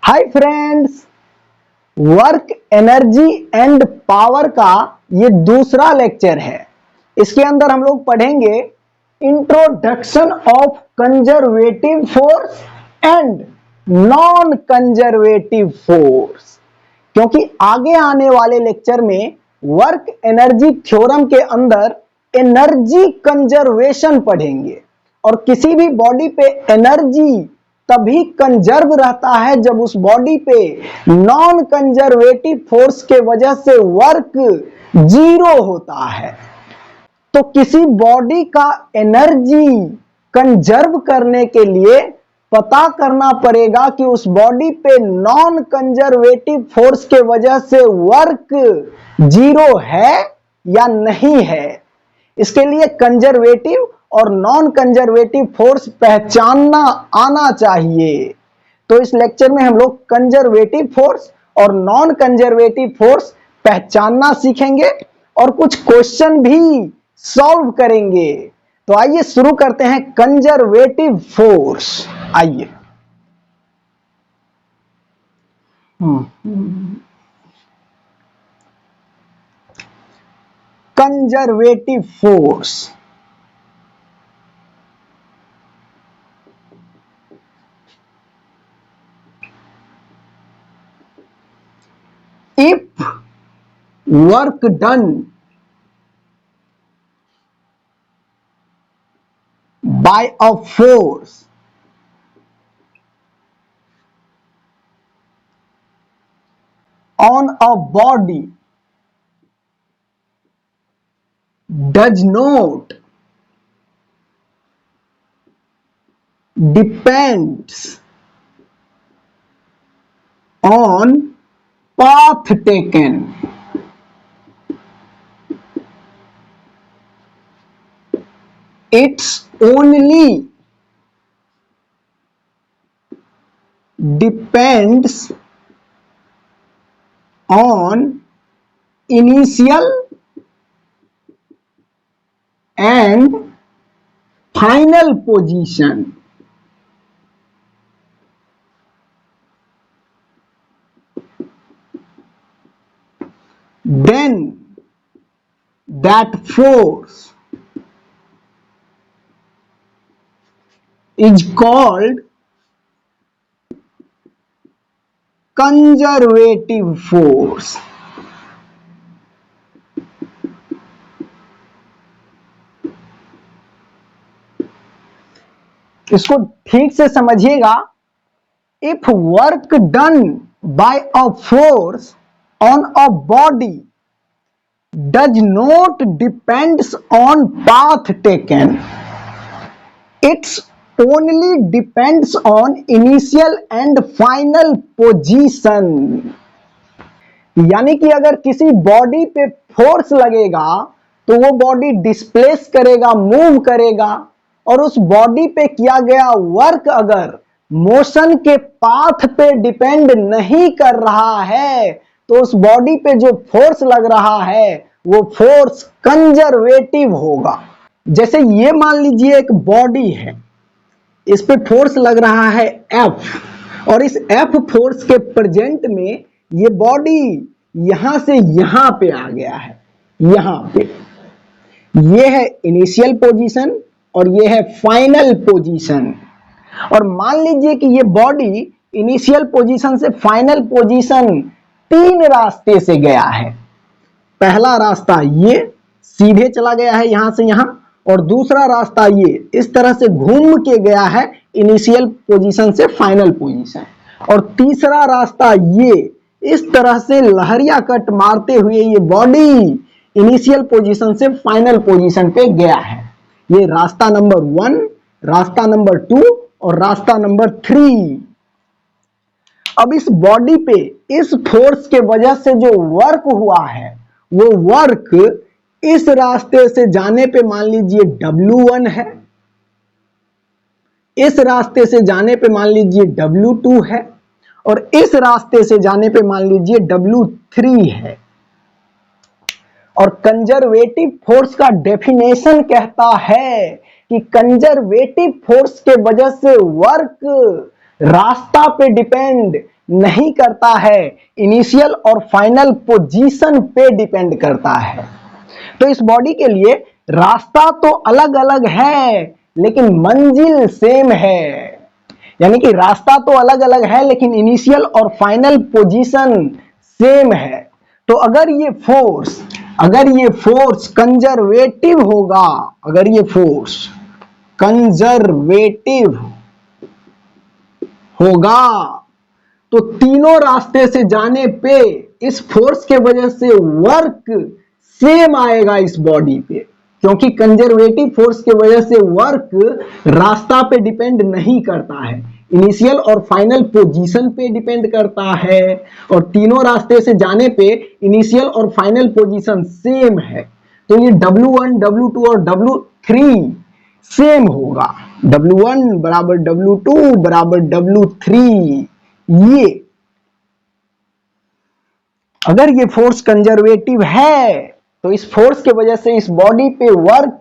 Hi friends, work energy and power का ये दूसरा लेक्चर है। इसके अंदर हम लोग पढ़ेंगे introduction of conservative force and non conservative force, क्योंकि आगे आने वाले लेक्चर में वर्क एनर्जी थ्योरम के अंदर एनर्जी कंजर्वेशन पढ़ेंगे और किसी भी बॉडी पे एनर्जी तभी कंजर्व रहता है जब उस बॉडी पे नॉन कंजर्वेटिव फोर्स के वजह से वर्क जीरो होता है। तो किसी बॉडी का एनर्जी कंजर्व करने के लिए पता करना पड़ेगा कि उस बॉडी पे नॉन कंजर्वेटिव फोर्स के वजह से वर्क जीरो है या नहीं है। इसके लिए कंजर्वेटिव और नॉन कंजर्वेटिव फोर्स पहचानना आना चाहिए। तो इस लेक्चर में हम लोग कंजर्वेटिव फोर्स और नॉन कंजर्वेटिव फोर्स पहचानना सीखेंगे और कुछ क्वेश्चन भी सॉल्व करेंगे। तो आइए शुरू करते हैं कंजर्वेटिव फोर्स। आइए conservative force. If work done by a force on a body does not depends on path taken, it's only depends on initial and final position, then that force is called conservative force। इसको ठीक से समझिएगा। If work done by a force on a body does not depends on path taken, it's only depends on initial and final position। यानी कि अगर किसी body पे force लगेगा तो वो बॉडी डिस्प्लेस करेगा, मूव करेगा, और उस बॉडी पे किया गया वर्क अगर मोशन के पाथ पे डिपेंड नहीं कर रहा है तो उस बॉडी पे जो फोर्स लग रहा है वो फोर्स कंजर्वेटिव होगा। जैसे ये मान लीजिए एक बॉडी है, इस पे फोर्स लग रहा है F, और इस F फोर्स के प्रेजेंट में ये बॉडी यहां से यहां पे आ गया है। यहां पे ये है इनिशियल पोजीशन और ये है फाइनल पोजीशन। और मान लीजिए कि ये बॉडी इनिशियल पोजीशन से फाइनल पोजीशन 3 रास्ते से गया है। पहला रास्ता ये सीधे चला गया है यहां से यहां, और दूसरा रास्ता ये इस तरह से घूम के गया है इनिशियल पोजीशन से फाइनल पोजीशन, और तीसरा रास्ता ये इस तरह से लहरिया कट मारते हुए ये बॉडी इनिशियल पोजीशन से फाइनल पोजीशन पे गया है। ये रास्ता नंबर 1, रास्ता नंबर 2 और रास्ता नंबर 3। अब इस बॉडी पे इस फोर्स के वजह से जो वर्क हुआ है वो वर्क इस रास्ते से जाने पे मान लीजिए W1 है, इस रास्ते से जाने पे मान लीजिए W2 है, और इस रास्ते से जाने पे मान लीजिए W3 है। और कंजर्वेटिव फोर्स का डेफिनेशन कहता है कि कंजर्वेटिव फोर्स के वजह से वर्क रास्ता पे डिपेंड नहीं करता है, इनिशियल और फाइनल पोजीशन पे डिपेंड करता है। तो इस बॉडी के लिए रास्ता तो अलग अलग है लेकिन मंजिल सेम है, यानी कि रास्ता तो अलग अलग है लेकिन इनिशियल और फाइनल पोजीशन सेम है। तो अगर ये फोर्स कंजर्वेटिव होगा, अगर ये फोर्स कंजर्वेटिव होगा तो तीनों रास्ते से जाने पे इस फोर्स के वजह से वर्क सेम आएगा इस बॉडी पे, क्योंकि कंजर्वेटिव फोर्स के वजह से वर्क रास्ता पे डिपेंड नहीं करता है, इनिशियल और फाइनल पोजीशन पे डिपेंड करता है, और तीनों रास्ते से जाने पे इनिशियल और फाइनल पोजीशन सेम है। तो ये W1, W2 और W3 सेम होगा, W1 बराबर W2 बराबर W3। ये अगर ये फोर्स कंजर्वेटिव है तो इस फोर्स के वजह से इस बॉडी पे वर्क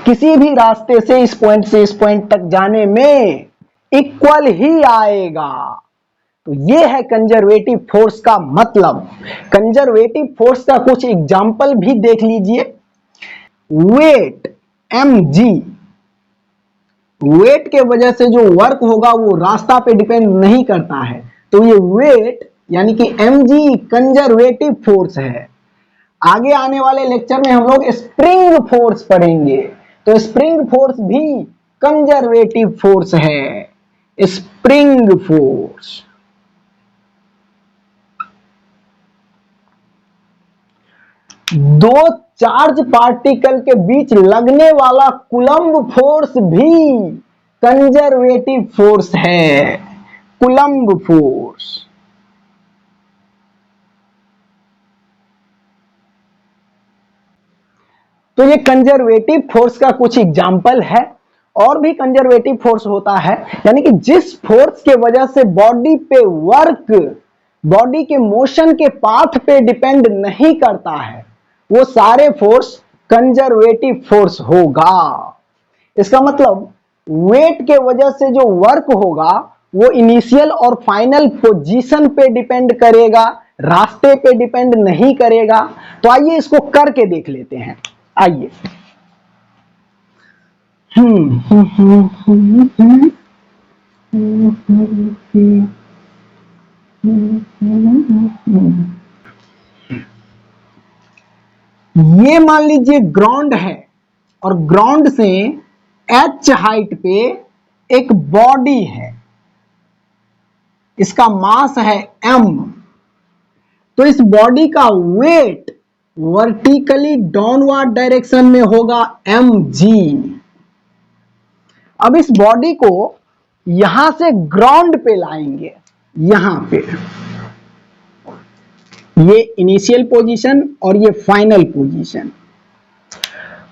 किसी भी रास्ते से इस पॉइंट से इस पॉइंट तक जाने में इक्वल ही आएगा। तो ये है कंजर्वेटिव फोर्स का मतलब। कंजर्वेटिव फोर्स का कुछ एग्जाम्पल भी देख लीजिए। वेट mg, वेट के वजह से जो वर्क होगा वो रास्ता पे डिपेंड नहीं करता है, तो ये वेट यानी कि mg कंजर्वेटिव फोर्स है। आगे आने वाले लेक्चर में हम लोग स्प्रिंग फोर्स पढ़ेंगे, तो स्प्रिंग फोर्स भी कंजर्वेटिव फोर्स है। स्प्रिंग फोर्स दो चार्ज पार्टिकल के बीच लगने वाला कूलम्ब फोर्स भी कंजर्वेटिव फोर्स है। कूलम्ब फोर्स तो ये कंजर्वेटिव फोर्स का कुछ एग्जाम्पल है। और भी कंजर्वेटिव फोर्स होता है, यानी कि जिस फोर्स के वजह से बॉडी पे वर्क बॉडी के मोशन के पाथ पे डिपेंड नहीं करता है, वो सारे फोर्स कंजर्वेटिव फोर्स होगा। इसका मतलब वेट के वजह से जो वर्क होगा वो इनिशियल और फाइनल पोजीशन पे डिपेंड करेगा, रास्ते पे डिपेंड नहीं करेगा। तो आइए इसको करके देख लेते हैं। आइए ये मान लीजिए ग्राउंड है और ग्राउंड से h हाइट पे एक बॉडी है, इसका मास है m। तो इस बॉडी का वेट वर्टिकली डाउनवर्ड डायरेक्शन में होगा mg। अब इस बॉडी को यहां से ग्राउंड पे लाएंगे, यहां पे ये इनिशियल पोजीशन और ये फाइनल पोजीशन।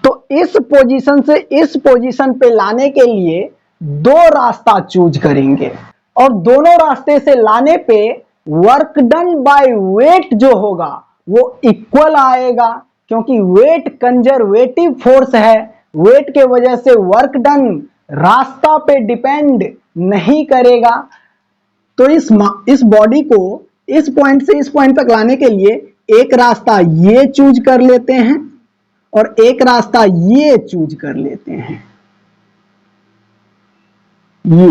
तो इस पोजीशन से इस पोजीशन पे लाने के लिए दो रास्ता चूज करेंगे, और दोनों रास्ते से लाने पे वर्क डन बाय वेट जो होगा वो इक्वल आएगा, क्योंकि वेट कंजर्वेटिव फोर्स है। वेट के वजह से वर्क डन रास्ता पे डिपेंड नहीं करेगा। तो इस बॉडी को इस पॉइंट से इस पॉइंट तक लाने के लिए एक रास्ता ये चूज कर लेते हैं और एक रास्ता ये चूज कर लेते हैं। ये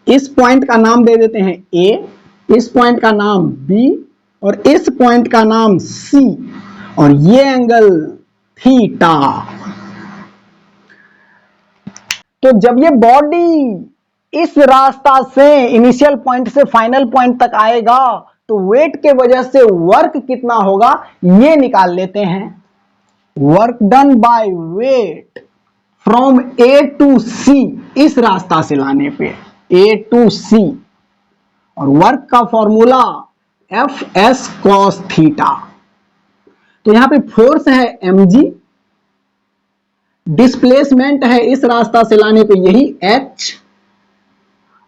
इस पॉइंट का नाम दे देते हैं A, इस पॉइंट का नाम B और इस पॉइंट का नाम C, और ये एंगल थीटा। तो जब ये बॉडी इस रास्ता से इनिशियल पॉइंट से फाइनल पॉइंट तक आएगा तो वेट के वजह से वर्क कितना होगा ये निकाल लेते हैं। Work done by weight from A to C, इस रास्ता से लाने पे A टू C, और वर्क का फॉर्मूला Fs cos थीटा। तो यहां पे फोर्स है mg, डिस्प्लेसमेंट है इस रास्ता से लाने पे यही h,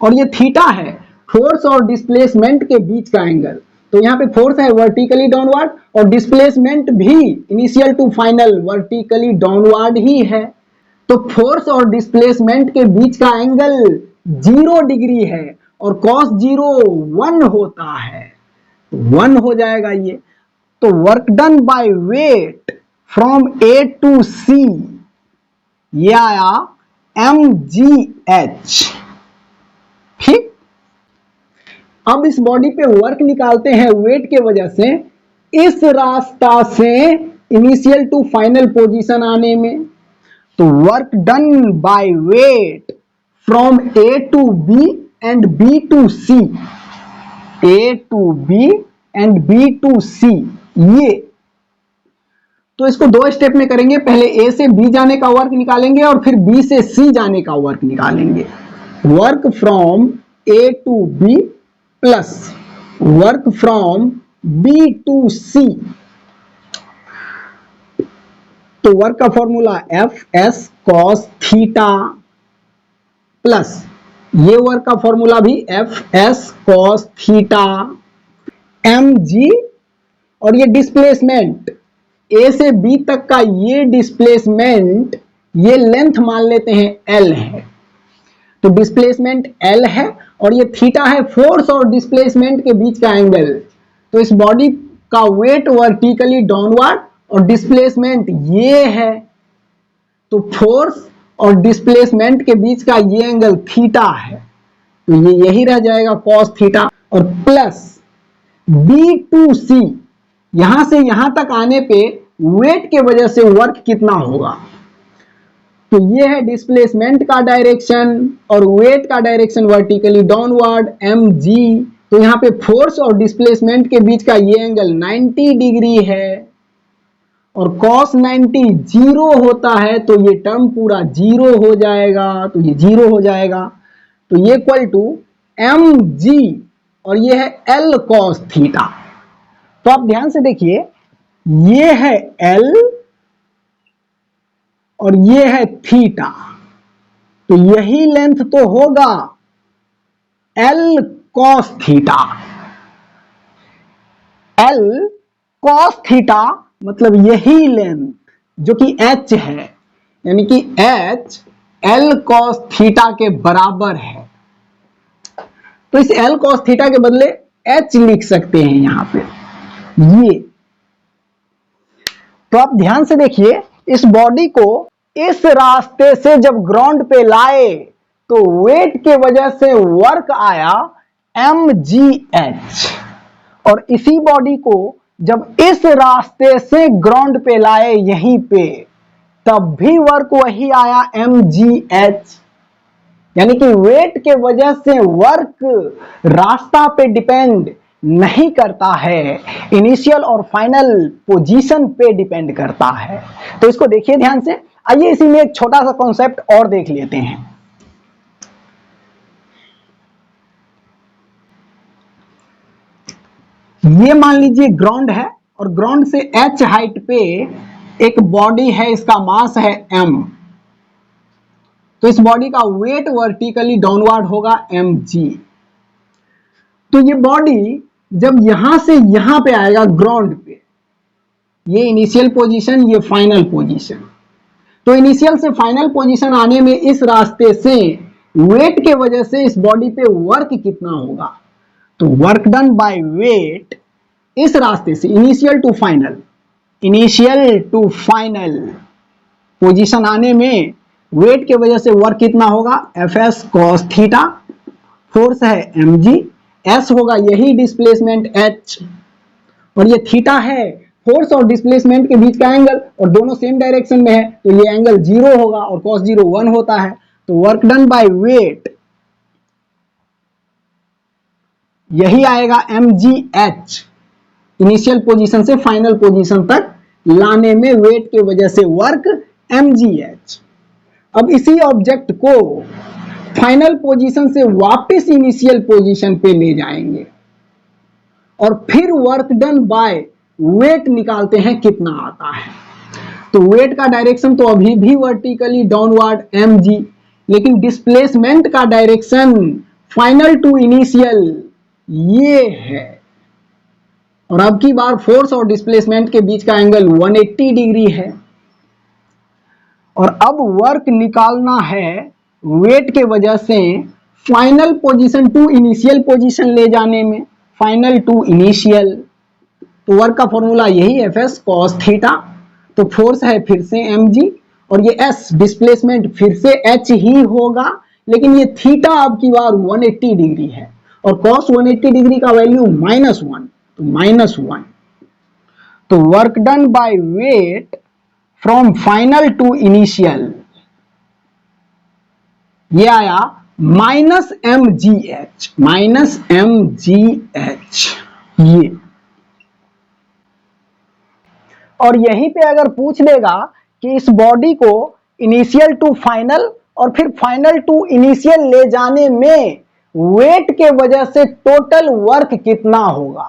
और ये थीटा है फोर्स और डिस्प्लेसमेंट के बीच का एंगल। तो यहाँ पे फोर्स है वर्टिकली डाउनवर्ड और डिस्प्लेसमेंट भी initial to final vertically downward ही है। तो फोर्स और डिस्प्लेसमेंट के बीच का एंगल 0 डिग्री है और cos 0 1 होता है, 1 हो जाएगा ये। तो work done by weight from A to C, ये आया mgh। ठीक, अब इस बॉडी पे वर्क निकालते हैं वेट के वजह से, इस रास्ता से इनिशियल टू फाइनल पोजीशन आने में। तो work done by weight from A to B and B to C, A to B and B to C, ये तो इसको 2 स्टेप में करेंगे। पहले ए से बी जाने का वर्क निकालेंगे और फिर बी से सी जाने का वर्क निकालेंगे। Work from A to B plus work from B to C. तो वर्क का formula F S cos theta plus ये वर्क का फॉर्मूला भी F S cos theta M G, और ये डिस्प्लेसमेंट ए से बी तक का ये डिस्प्लेसमेंट, ये लेंथ मान लेते हैं एल है। तो डिस्प्लेसमेंट एल है और ये थीटा है फोर्स और डिस्प्लेसमेंट के बीच का एंगल। तो इस बॉडी का वेट वर्टिकली डाउनवर्ड और डिस्प्लेसमेंट ये है, तो फोर्स और डिस्प्लेसमेंट के बीच का ये एंगल थीटा है, तो ये यही रह जाएगा कॉस थीटा। और प्लस बी टू सी, यहां से यहां तक आने पे वेट के वजह से वर्क कितना होगा, तो ये है डिस्प्लेसमेंट का डायरेक्शन और वेट का direction vertically downward M G. तो यहां पे फोर्स और डिस्प्लेसमेंट के बीच का ये एंगल 90 डिग्री है और cos 90 0 होता है, तो ये टर्म पूरा 0 हो जाएगा, तो ये 0 हो जाएगा। तो ये इक्वल टू एम जी और ये है एल cos थीटा। तो आप ध्यान से देखिए, ये है एल और ये है थीटा, तो यही लेंथ तो होगा L cos theta. L cos theta मतलब यही लेंथ जो कि h है, यानी कि h एल cos थीटा के बराबर है। तो इस एल cos थीटा के बदले h लिख सकते हैं यहां पे ये। तो आप ध्यान से देखिए, इस बॉडी को इस रास्ते से जब ग्राउंड पे लाए तो वेट के वजह से वर्क आया mgh, और इसी बॉडी को जब इस रास्ते से ग्राउंड पे लाए यहीं पे, तब भी वर्क वही आया mgh। यानी कि वेट के वजह से वर्क रास्ता पे डिपेंड नहीं करता है, इनिशियल और फाइनल पोजीशन पे डिपेंड करता है। तो इसको देखिए ध्यान से। आइए इसी में एक छोटा सा कॉन्सेप्ट और देख लेते हैं। ये मान लीजिए ग्राउंड है और ग्राउंड से h हाइट पे एक बॉडी है, इसका मास है m। तो इस बॉडी का वेट वर्टिकली डाउनवर्ड होगा mg। तो ये बॉडी जब यहां से यहां पे आएगा ग्राउंड पे, ये इनिशियल पोजीशन, ये फाइनल पोजीशन, तो इनिशियल से फाइनल पोजीशन आने में इस रास्ते से वेट के वजह से इस बॉडी पे वर्क कितना होगा, तो वर्क डन बाय वेट इस रास्ते से इनिशियल टू फाइनल पोजीशन आने में वेट के वजह से वर्क कितना होगा, F S cos theta, force है mg, s होगा यही डिस्प्लेसमेंट h, और ये थीटा है फोर्स और डिस्प्लेसमेंट के बीच का एंगल, और दोनों सेम डायरेक्शन में है, तो ये एंगल 0 होगा और cos 0 1 होता है। तो वर्क डन बाय वेट यही आएगा mgh, इनिशियल पोजीशन से फाइनल पोजीशन तक लाने में वेट के वजह से वर्क mgh। अब इसी ऑब्जेक्ट को फाइनल पोजीशन से वापस इनिशियल पोजीशन पे ले जाएंगे और फिर वर्क डन बाय वेट निकालते हैं कितना आता है। तो वेट का डायरेक्शन तो अभी भी वर्टिकली डाउनवर्ड mg, लेकिन डिस्प्लेसमेंट का डायरेक्शन फाइनल टू इनिशियल ये है, और अब की बार फोर्स और डिस्प्लेसमेंट के बीच का एंगल 180 डिग्री है। और अब वर्क निकालना है वेट के वजह से final position to initial position ले जाने में, फाइनल टू इनिशियल, तो वर्क का फॉर्मूला यही एफ एस कॉस थीटा। तो फोर्स है फिर से mg और ये s डिस्प्लेसमेंट फिर से h ही होगा, लेकिन ये थीटा आपकी बार 180 डिग्री है और कॉस 180 डिग्री का वैल्यू -1, तो -1। तो work done by weight from final to initial ये आया -mgh, ये। और यहीं पे अगर पूछ लेगा कि इस बॉडी को इनिशियल टू फाइनल और फिर फाइनल टू इनिशियल ले जाने में वेट के वजह से टोटल वर्क कितना होगा,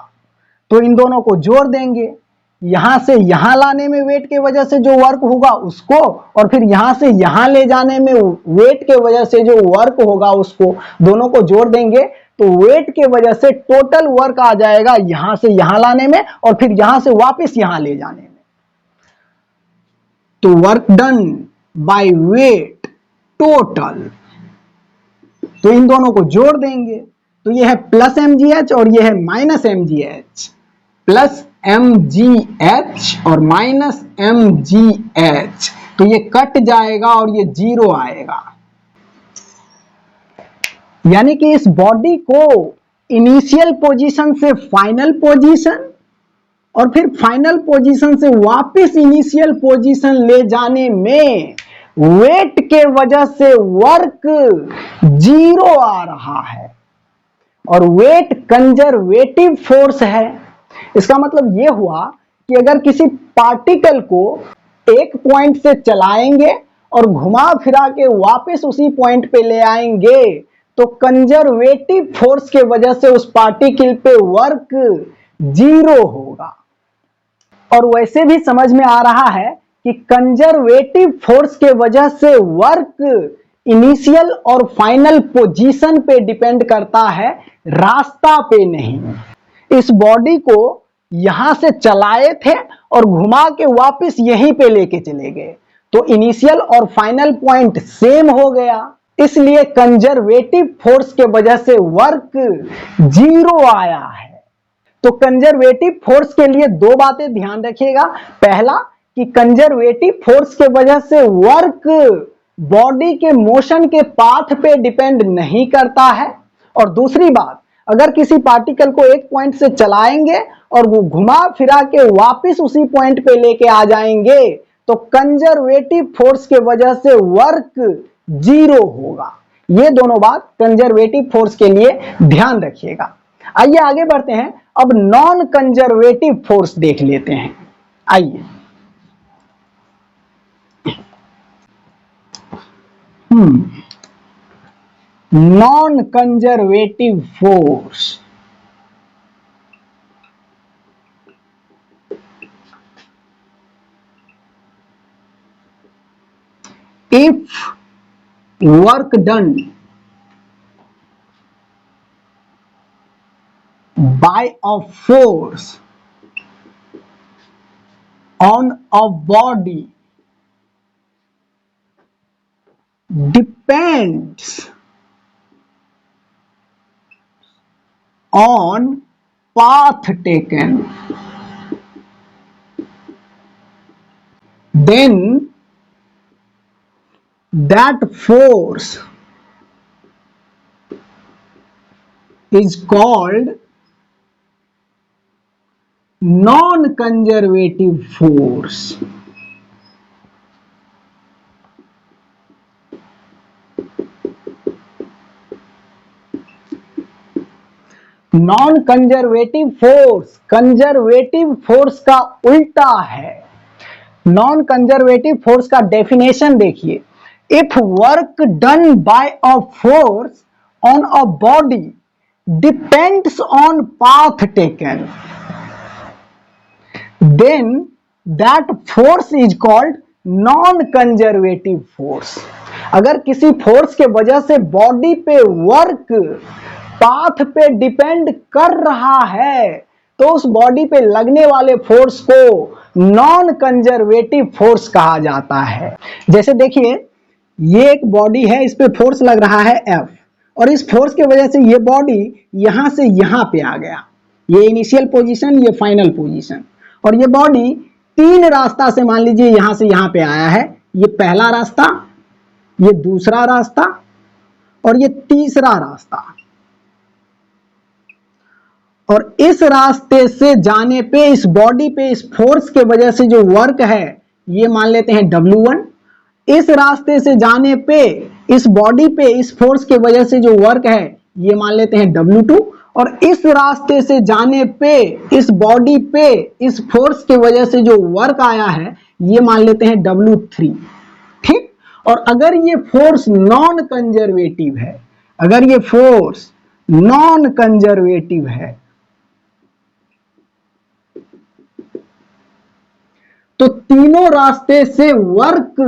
तो इन दोनों को जोड़ देंगे। यहां से यहां लाने में वेट के वजह से जो वर्क होगा उसको, और फिर यहां से यहां ले जाने में वेट के वजह से जो वर्क होगा उसको, दोनों को जोड़ देंगे तो वेट के वजह से टोटल वर्क आ जाएगा यहां से यहां लाने में और फिर यहां से वापस यहां ले जाने में। तो work done by wait total, तो इन दोनों को जोड़ देंगे तो ये है प्लस mgh और ये है माइनस mgh, प्लस mgh और माइनस mgh, तो ये कट जाएगा और ये 0 आएगा। यानी कि इस बॉडी को इनिशियल पोजीशन से फाइनल पोजीशन और फिर फाइनल पोजीशन से वापस इनिशियल पोजीशन ले जाने में वेट के वजह से वर्क 0 आ रहा है और वेट कंजर्वेटिव फोर्स है। इसका मतलब यह हुआ कि अगर किसी पार्टिकल को एक पॉइंट से चलाएंगे और घुमा फिरा के वापस उसी पॉइंट पे ले आएंगे तो कंजर्वेटिव फोर्स के वजह से उस पार्टिकल पे वर्क 0 होगा। और वैसे भी समझ में आ रहा है कि कंजर्वेटिव फोर्स के वजह से वर्क इनिशियल और फाइनल पोजीशन पे डिपेंड करता है, रास्ता पे नहीं। इस बॉडी को यहां से चलाए थे और घुमा के वापस यहीं पे लेके चले गए तो इनिशियल और फाइनल पॉइंट सेम हो गया, इसलिए कंजर्वेटिव फोर्स के वजह से वर्क 0 आया है। तो कंजर्वेटिव फोर्स के लिए दो बातें ध्यान रखिएगा। पहला कि कंजर्वेटिव फोर्स के वजह से वर्क बॉडी के मोशन के पाथ पे डिपेंड नहीं करता है, और दूसरी बात अगर किसी पार्टिकल को एक पॉइंट से चलाएंगे और वो घुमा फिरा के वापस उसी पॉइंट पे लेके आ जाएंगे तो कंजर्वेटिव फोर्स के वजह से वर्क 0 होगा। ये दोनों बात कंजर्वेटिव फोर्स के लिए ध्यान रखिएगा। आइए आगे बढ़ते हैं, अब नॉन कंजर्वेटिव फोर्स देख लेते हैं। आइए non conservative force. If work done by a force on a body depends on path taken, then that force is called non-conservative force. Non conservative force conservative force का उल्टा है। Non conservative force का definition देखिए, if work done by a force on a body depends on path taken then that force is called non conservative force. अगर किसी force के वजह से बॉडी पे वर्क पाथ पे डिपेंड कर रहा है तो उस बॉडी पे लगने वाले फोर्स को नॉन कंजर्वेटिव फोर्स कहा जाता है। जैसे देखिए ये एक बॉडी है, इस पे फोर्स लग रहा है F, और इस फोर्स के वजह से ये बॉडी यहां से यहां पे आ गया, ये इनिशियल पोजीशन, ये फाइनल पोजीशन। और ये बॉडी 3 रास्ता से मान लीजिए यहां से यहां पे आया है, ये पहला रास्ता, ये दूसरा रास्ता और ये तीसरा रास्ता। और इस रास्ते से जाने पे इस बॉडी पे इस फोर्स के वजह से जो वर्क है ये मान लेते हैं W1। इस रास्ते से जाने पे इस बॉडी पे इस फोर्स के वजह से जो वर्क है ये मान लेते हैं W2। और इस रास्ते से जाने पे इस बॉडी पे इस फोर्स के वजह से जो वर्क आया है ये मान लेते हैं W3। ठीक। और अगर ये फोर्स नॉन कंजर्वेटिव है, अगर ये फोर्स नॉन कंजर्वेटिव है तो तीनों रास्ते से वर्क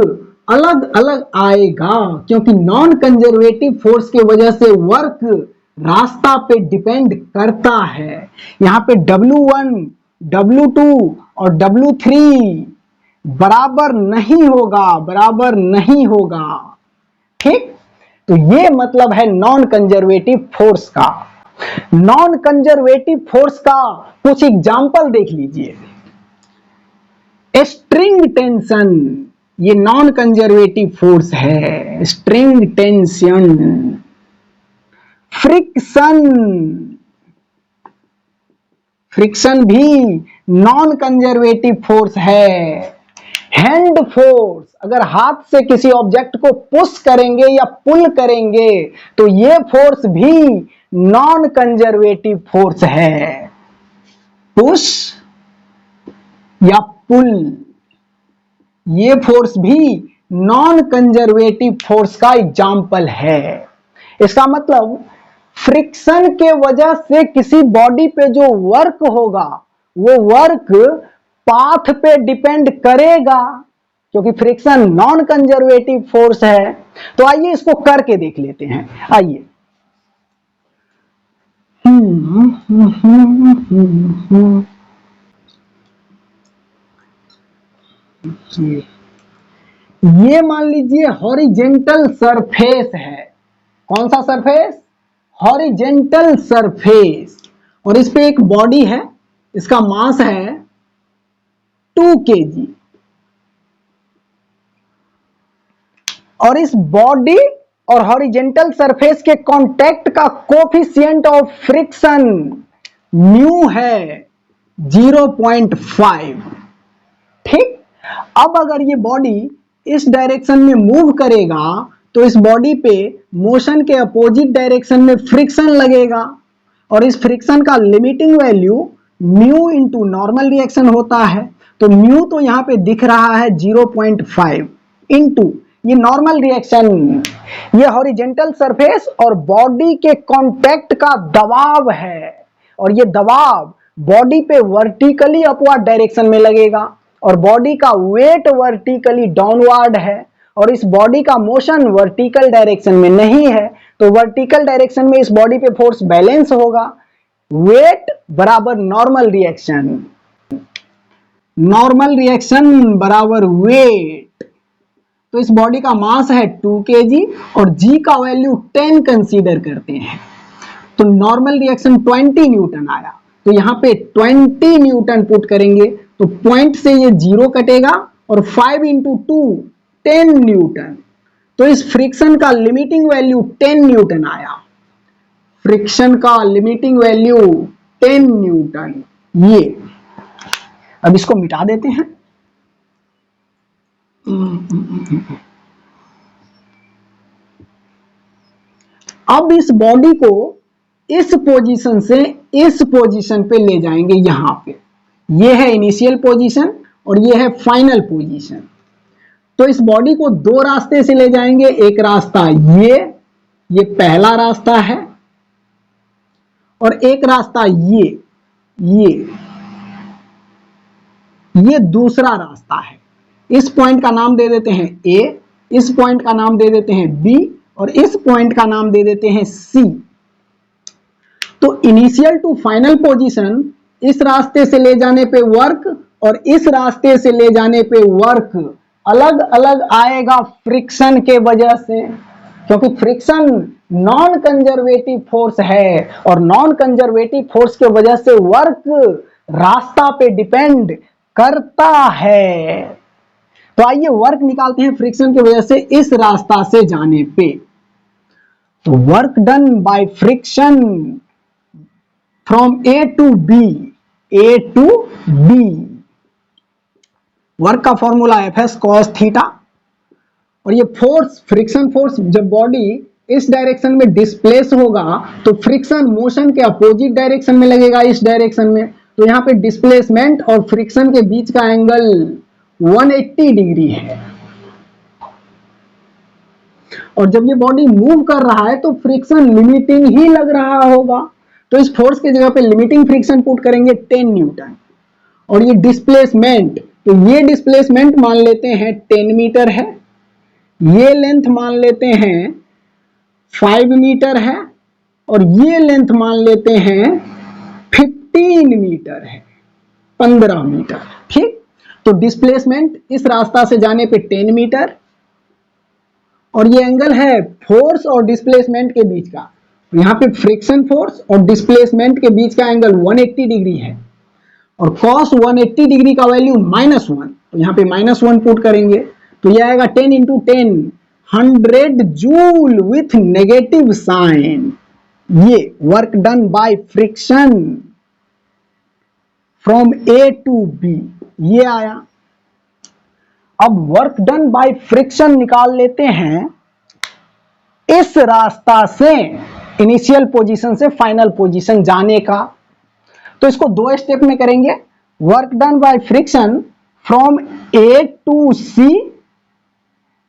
अलग अलग आएगा, क्योंकि नॉन कंजर्वेटिव फोर्स के वजह से वर्क रास्ता पे डिपेंड करता है। यहां पे W1, W2 और W3 बराबर नहीं होगा, बराबर नहीं होगा। ठीक। तो ये मतलब है नॉन कंजर्वेटिव फोर्स का। नॉन कंजर्वेटिव फोर्स का कुछ एग्जाम्पल देख लीजिए। स्ट्रिंग टेंशन, ये नॉन कंजर्वेटिव फोर्स है। स्ट्रिंग टेंशन, फ्रिक्शन, फ्रिक्शन भी नॉन कंजर्वेटिव फोर्स है। हैंड फोर्स, अगर हाथ से किसी ऑब्जेक्ट को पुश करेंगे या पुल करेंगे तो ये फोर्स भी नॉन कंजर्वेटिव फोर्स है। पुश या पुल, ये फोर्स भी नॉन कंजर्वेटिव फोर्स का एग्जाम्पल है। इसका मतलब फ्रिक्शन के वजह से किसी बॉडी पे जो वर्क होगा वो वर्क पाथ पे डिपेंड करेगा, क्योंकि फ्रिक्शन नॉन कंजर्वेटिव फोर्स है। तो आइए इसको करके देख लेते हैं। आइए ये मान लीजिए हॉरिजेंटल सरफेस है। कौन सा सरफेस? Horizontal surface. और इस पे एक बॉडी है, इसका मास है 2 kg। और इस बॉडी और हॉरिजेंटल सरफेस के कांटेक्ट का कोफिशिएंट ऑफ फ्रिक्शन म्यू है 0.5। ठीक। अब अगर ये बॉडी इस डायरेक्शन में मूव करेगा तो इस बॉडी पे मोशन के अपोजिट डायरेक्शन में फ्रिक्शन लगेगा, और इस फ्रिक्शन का limiting value mu into normal reaction होता है। तो म्यू तो यहां पे दिख रहा है 0.5 इंटू ये नॉर्मल रिएक्शन, ये हॉरिजेंटल सरफेस और बॉडी के कांटेक्ट का दबाव है। और ये दबाव बॉडी पे वर्टिकली अपवर्ड डायरेक्शन में लगेगा और बॉडी का वेट वर्टिकली डाउनवर्ड है, और इस बॉडी का मोशन वर्टिकल डायरेक्शन में नहीं है। तो वर्टिकल डायरेक्शन में इस बॉडी पे फोर्स बैलेंस होगा। वेट बराबर नॉर्मल रिएक्शन, नॉर्मल रिएक्शन बराबर वेट। तो इस बॉडी का मास है 2 kg और g का वैल्यू 10 कंसीडर करते हैं। तो नॉर्मल रिएक्शन 20 न्यूटन आया, तो यहां पे 20 न्यूटन पुट करेंगे तो पॉइंट से ये 0 कटेगा और 5 इंटू 2 10 न्यूटन। तो इस फ्रिक्शन का लिमिटिंग वैल्यू 10 न्यूटन आया। फ्रिक्शन का लिमिटिंग वैल्यू 10 न्यूटन। ये अब इसको मिटा देते हैं। अब इस बॉडी को इस पोजीशन से इस पोजीशन पे ले जाएंगे। यहां पे ये है इनिशियल पोजीशन और ये है फाइनल पोजीशन। तो इस बॉडी को 2 रास्ते से ले जाएंगे। एक रास्ता ये पहला रास्ता है, और एक रास्ता ये दूसरा रास्ता है। इस पॉइंट का नाम दे देते हैं A, इस पॉइंट का नाम दे देते हैं B और इस पॉइंट का नाम दे देते हैं C। तो इनिशियल टू फाइनल पोजीशन, इस रास्ते से ले जाने पे वर्क और इस रास्ते से ले जाने पे वर्क अलग अलग आएगा फ्रिक्शन के वजह से। क्योंकि फ्रिक्शन नॉन कंजर्वेटिव फोर्स है और नॉन कंजर्वेटिव फोर्स के वजह से वर्क रास्ता पे डिपेंड करता है। तो आइए वर्क निकालते हैं फ्रिक्शन की वजह से इस रास्ता से जाने पे। तो work done by friction from A to B, A to B, work का formula F S cos theta, और ये फोर्स फ्रिक्शन फोर्स जब बॉडी इस डायरेक्शन में डिस्प्लेस होगा तो फ्रिक्शन मोशन के अपोजिट डायरेक्शन में लगेगा, इस डायरेक्शन में। तो यहां पे डिस्प्लेसमेंट और फ्रिक्शन के बीच का एंगल 180 डिग्री है। और जब ये बॉडी मूव कर रहा है तो फ्रिक्शन लिमिटिंग ही लग रहा होगा, तो इस फोर्स की जगह पे लिमिटिंग फ्रिक्शन पुट करेंगे 10 न्यूटन। और ये डिस्प्लेसमेंट, तो ये डिस्प्लेसमेंट मान लेते हैं 10 मीटर है, ये लेंथ मान लेते हैं 5 मीटर है, और ये लेंथ मान लेते हैं 15 मीटर है, 15 मीटर। ठीक, तो डिस्प्लेसमेंट इस रास्ता से जाने पे 10 मीटर, और ये एंगल है फोर्स और डिस्प्लेसमेंट के बीच का। यहां पे फ्रिक्शन फोर्स और डिस्प्लेसमेंट के बीच का एंगल 180 डिग्री है, और cos 180 डिग्री का वैल्यू -1, तो यहां पे -1 पुट करेंगे, तो ये आएगा 10 into 10 100 joule with negative sign. ये work done by friction from A to B ये आया। अब वर्क डन बाय फ्रिक्शन निकाल लेते हैं इस रास्ता से इनिशियल पोजीशन से फाइनल पोजीशन जाने का। तो इसको 2 स्टेप में करेंगे। Work done by friction from A to C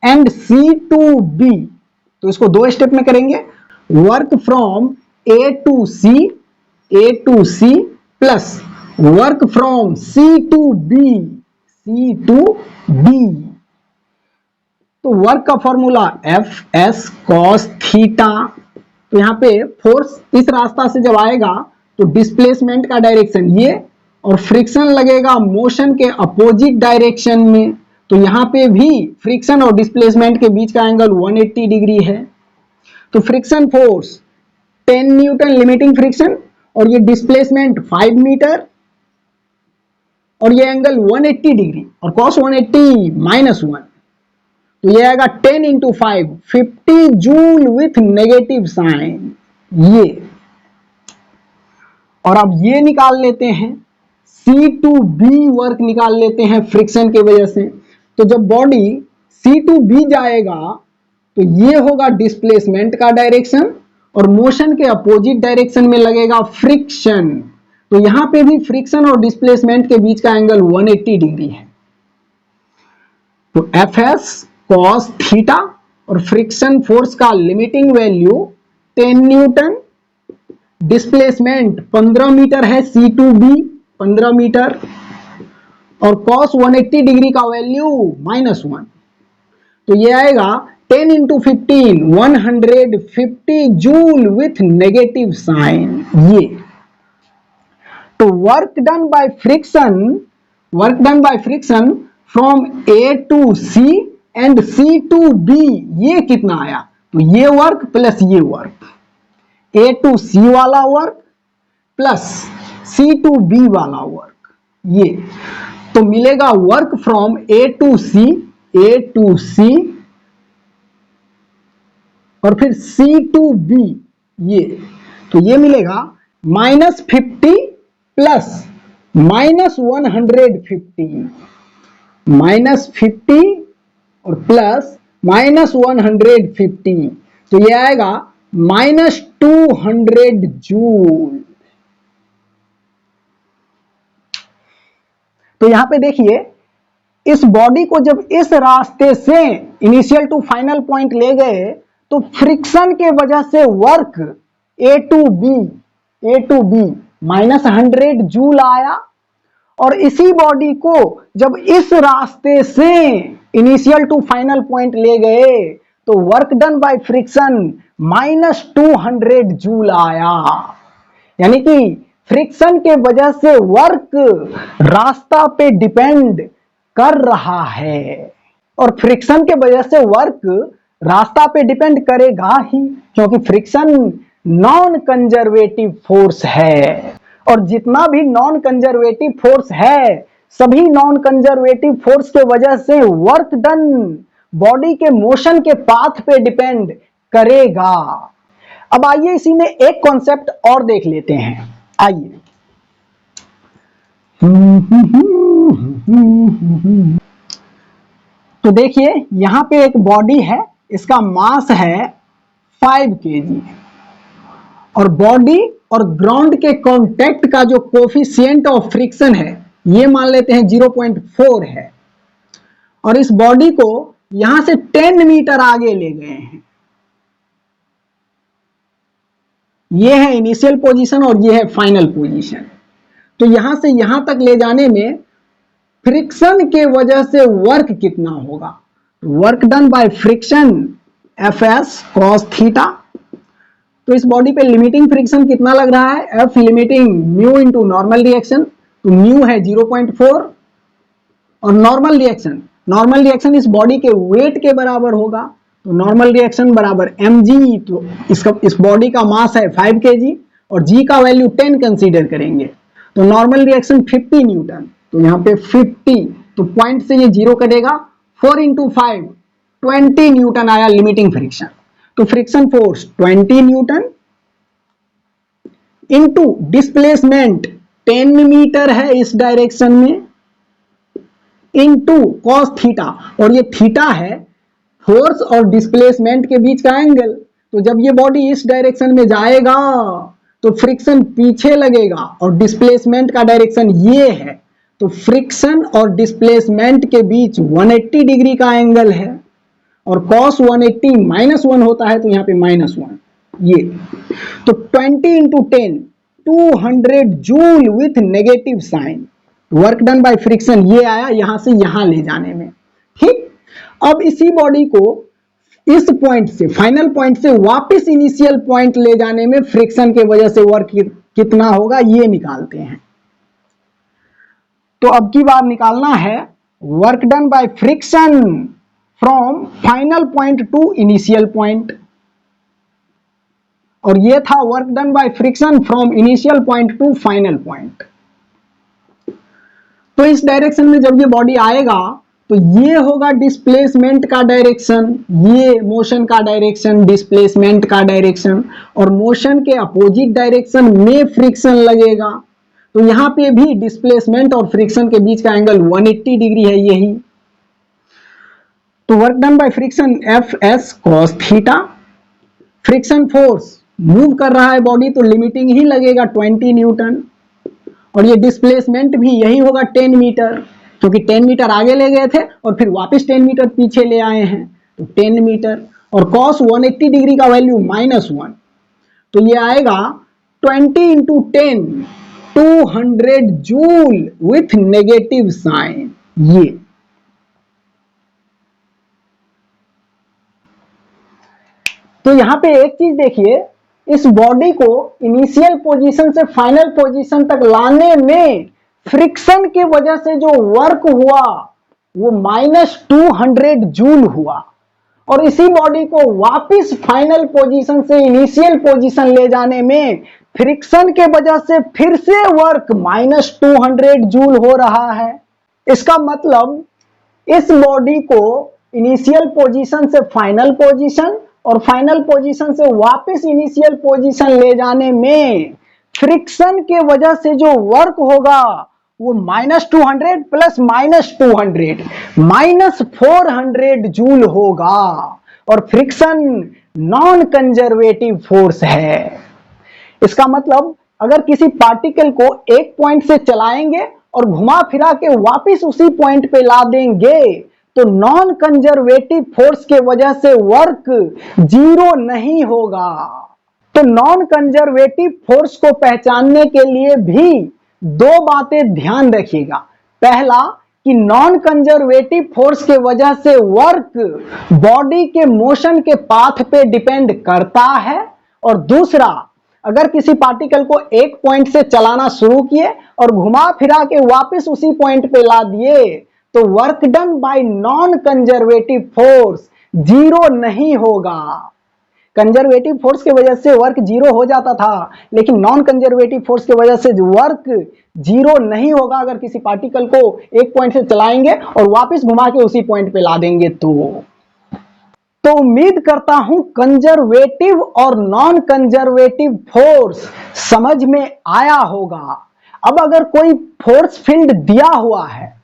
and C to B, तो इसको 2 स्टेप में करेंगे। Work from A to C, A to C plus work from C to B, C to B. तो work का formula F S cos theta. तो यहां पे force इस रास्ता से जब आएगा तो डिस्प्लेसमेंट का डायरेक्शन ये, और फ्रिक्शन लगेगा मोशन के अपोजिट डायरेक्शन में, तो यहां पे भी फ्रिक्शन और डिस्प्लेसमेंट के बीच का एंगल 180 डिग्री है। तो friction force 10 Newton limiting friction, और ये डिस्प्लेसमेंट 5 मीटर, और ये एंगल 180 डिग्री, और cos 180 -1, तो ये आएगा 10 into 5 50 joule with negative sign ये। और अब ये निकाल लेते हैं C टू B वर्क निकाल लेते हैं फ्रिक्शन की वजह से। तो जब बॉडी C टू B जाएगा तो ये होगा डिस्प्लेसमेंट का डायरेक्शन, और मोशन के अपोजिट डायरेक्शन में लगेगा फ्रिक्शन। तो यहां पे भी फ्रिक्शन और डिस्प्लेसमेंट के बीच का एंगल 180 डिग्री है। तो एफ एस कॉस थीटा और फ्रिक्शन फोर्स का limiting value 10 newton, displacement 15 metre है सी टू बी 15 मीटर, और cos 180 डिग्री का वैल्यू -1, तो ये आएगा 10 into 15 150 joule with negative sign ये। तो work done by friction from A to C and C to B ये कितना आया? तो ये वर्क प्लस ये वर्क, ए टू सी वाला work plus C to B वाला वर्क ये, तो मिलेगा work from A to C और फिर सी टू बी ये, तो ये मिलेगा -50 प्लस -150, -50 और प्लस -150, तो ये आएगा -200 जूल। तो यहां पे देखिए इस बॉडी को जब इस रास्ते से इनिशियल टू फाइनल पॉइंट ले गए तो फ्रिक्शन के वजह से work A to B -100 joule आया, और इसी बॉडी को जब इस रास्ते से इनिशियल टू फाइनल पॉइंट ले गए तो work done by friction -200 joule आया। यानी कि फ्रिक्शन के वजह से वर्क रास्ता पे डिपेंड कर रहा है, और फ्रिक्शन के वजह से वर्क रास्ता पे डिपेंड करेगा ही, क्योंकि फ्रिक्शन नॉन कंजर्वेटिव फोर्स है। और जितना भी नॉन कंजर्वेटिव फोर्स है, सभी नॉन कंजर्वेटिव फोर्स के वजह से वर्क डन बॉडी के मोशन के पाथ पे डिपेंड करेगा। अब आइए इसी में एक कॉन्सेप्ट और देख लेते हैं। आइए, तो देखिए यहां पे एक बॉडी है, इसका मास है 5 kg, और बॉडी और ग्राउंड के कांटेक्ट का जो कोफिशिएंट ऑफ फ्रिक्शन है ये मान लेते हैं 0.4 है, और इस बॉडी को यहां से 10 मीटर आगे ले गए हैं। ये है इनिशियल पोजीशन और ये है फाइनल पोजीशन। तो यहां से यहां तक ले जाने में फ्रिक्शन के वजह से वर्क कितना होगा? Work done by friction Fs cos theta. तो इस बॉडी पे लिमिटिंग फ्रिक्शन कितना लग रहा है? F limiting mu into normal reaction, तो म्यू है 0.4, और नॉर्मल रिएक्शन इस बॉडी के वेट के बराबर होगा, तो नॉर्मल रिएक्शन बराबर mg। तो इस बॉडी का मास है 5 kg और g का वैल्यू 10 कंसीडर करेंगे, तो नॉर्मल रिएक्शन 50 न्यूटन। तो यहाँ पे 50, तो पॉइंट से ये 0 कटेगा, 4 इंटू 5 20 न्यूटन आया लिमिटिंग फ्रिक्शन। तो फ्रिक्शन फोर्स 20 न्यूटन इंटू डिस्प्लेसमेंट 10 मीटर है इस डायरेक्शन में, इंटू कॉस थीटा, और ये थीटा है फोर्स और डिस्प्लेसमेंट के बीच का एंगल। तो जब ये बॉडी इस डायरेक्शन में जाएगा तो फ्रिक्शन पीछे लगेगा, और डिस्प्लेसमेंट का डायरेक्शन ये है, तो फ्रिक्शन और डिस्प्लेसमेंट के बीच 180 डिग्री का एंगल है, और cos 180 -1 होता है, तो यहाँ पे -1 ये। तो 20 into 10 200 joule with negative sign. Work done by friction ये आया यहां से यहां ले जाने में। ठीक, अब इसी बॉडी को इस पॉइंट से, फाइनल पॉइंट से वापस इनिशियल पॉइंट ले जाने में फ्रिक्शन के वजह से वर्क कितना होगा ये निकालते हैं। तो अब की बार निकालना है work done by friction from final point two initial point, और ये था work done by friction from initial point two final point. तो इस डायरेक्शन में जब ये बॉडी आएगा तो ये होगा डिस्प्लेसमेंट का डायरेक्शन, ये मोशन का डायरेक्शन, डिस्प्लेसमेंट का डायरेक्शन, और मोशन के अपोजिट डायरेक्शन में फ्रिक्शन लगेगा। तो यहां पे भी डिस्प्लेसमेंट और फ्रिक्शन के बीच का एंगल 180 डिग्री है यही। तो work done by friction Fs cos theta. Friction force move कर रहा है बॉडी, तो लिमिटिंग ही लगेगा 20 न्यूटन, और ये डिस्प्लेसमेंट भी यही होगा 10 मीटर, क्योंकि 10 मीटर आगे ले गए थे और फिर वापस 10 मीटर पीछे ले आए हैं, तो 10 मीटर, और cos 180 डिग्री का वैल्यू -1, तो ये आएगा 20 into 10 200 joule with negative sign. ये तो यहां पे एक चीज देखिए, इस बॉडी को इनिशियल पोजीशन से फाइनल पोजीशन तक लाने में फ्रिक्शन के वजह से जो वर्क हुआ वो -200 जूल हुआ, और इसी बॉडी को वापस फाइनल पोजीशन से इनिशियल पोजीशन ले जाने में फ्रिक्शन के वजह से फिर से वर्क -200 जूल हो रहा है। इसका मतलब इस बॉडी को इनिशियल पोजीशन से फाइनल पोजीशन और फाइनल पोजीशन से वापस इनिशियल पोजीशन ले जाने में फ्रिक्शन के वजह से जो वर्क होगा वो -200 प्लस -200 -400 जूल होगा, और फ्रिक्शन नॉन कंजर्वेटिव फोर्स है। इसका मतलब अगर किसी पार्टिकल को एक पॉइंट से चलाएंगे और घुमा फिरा के वापस उसी पॉइंट पे ला देंगे तो नॉन कंजर्वेटिव फोर्स के वजह से वर्क 0 नहीं होगा। तो नॉन कंजर्वेटिव फोर्स को पहचानने के लिए भी 2 बातें ध्यान रखिएगा। पहला कि नॉन कंजर्वेटिव फोर्स के वजह से वर्क बॉडी के मोशन के पाथ पे डिपेंड करता है, और दूसरा अगर किसी पार्टिकल को एक पॉइंट से चलाना शुरू किए और घुमा फिरा के वापस उसी पॉइंट पे ला दिए तो work done bye non conservative force zero नहीं होगा। कंजर्वेटिव फोर्स की वजह से वर्क जीरो हो जाता था, लेकिन नॉन कंजर्वेटिव फोर्स की वजह से वर्क जीरो नहीं होगा अगर किसी पार्टिकल को एक पॉइंट से चलाएंगे और वापस घुमा के उसी पॉइंट पे ला देंगे तो उम्मीद करता हूं कंजर्वेटिव और नॉन कंजर्वेटिव फोर्स समझ में आया होगा। अब अगर कोई फोर्स फील्ड दिया हुआ है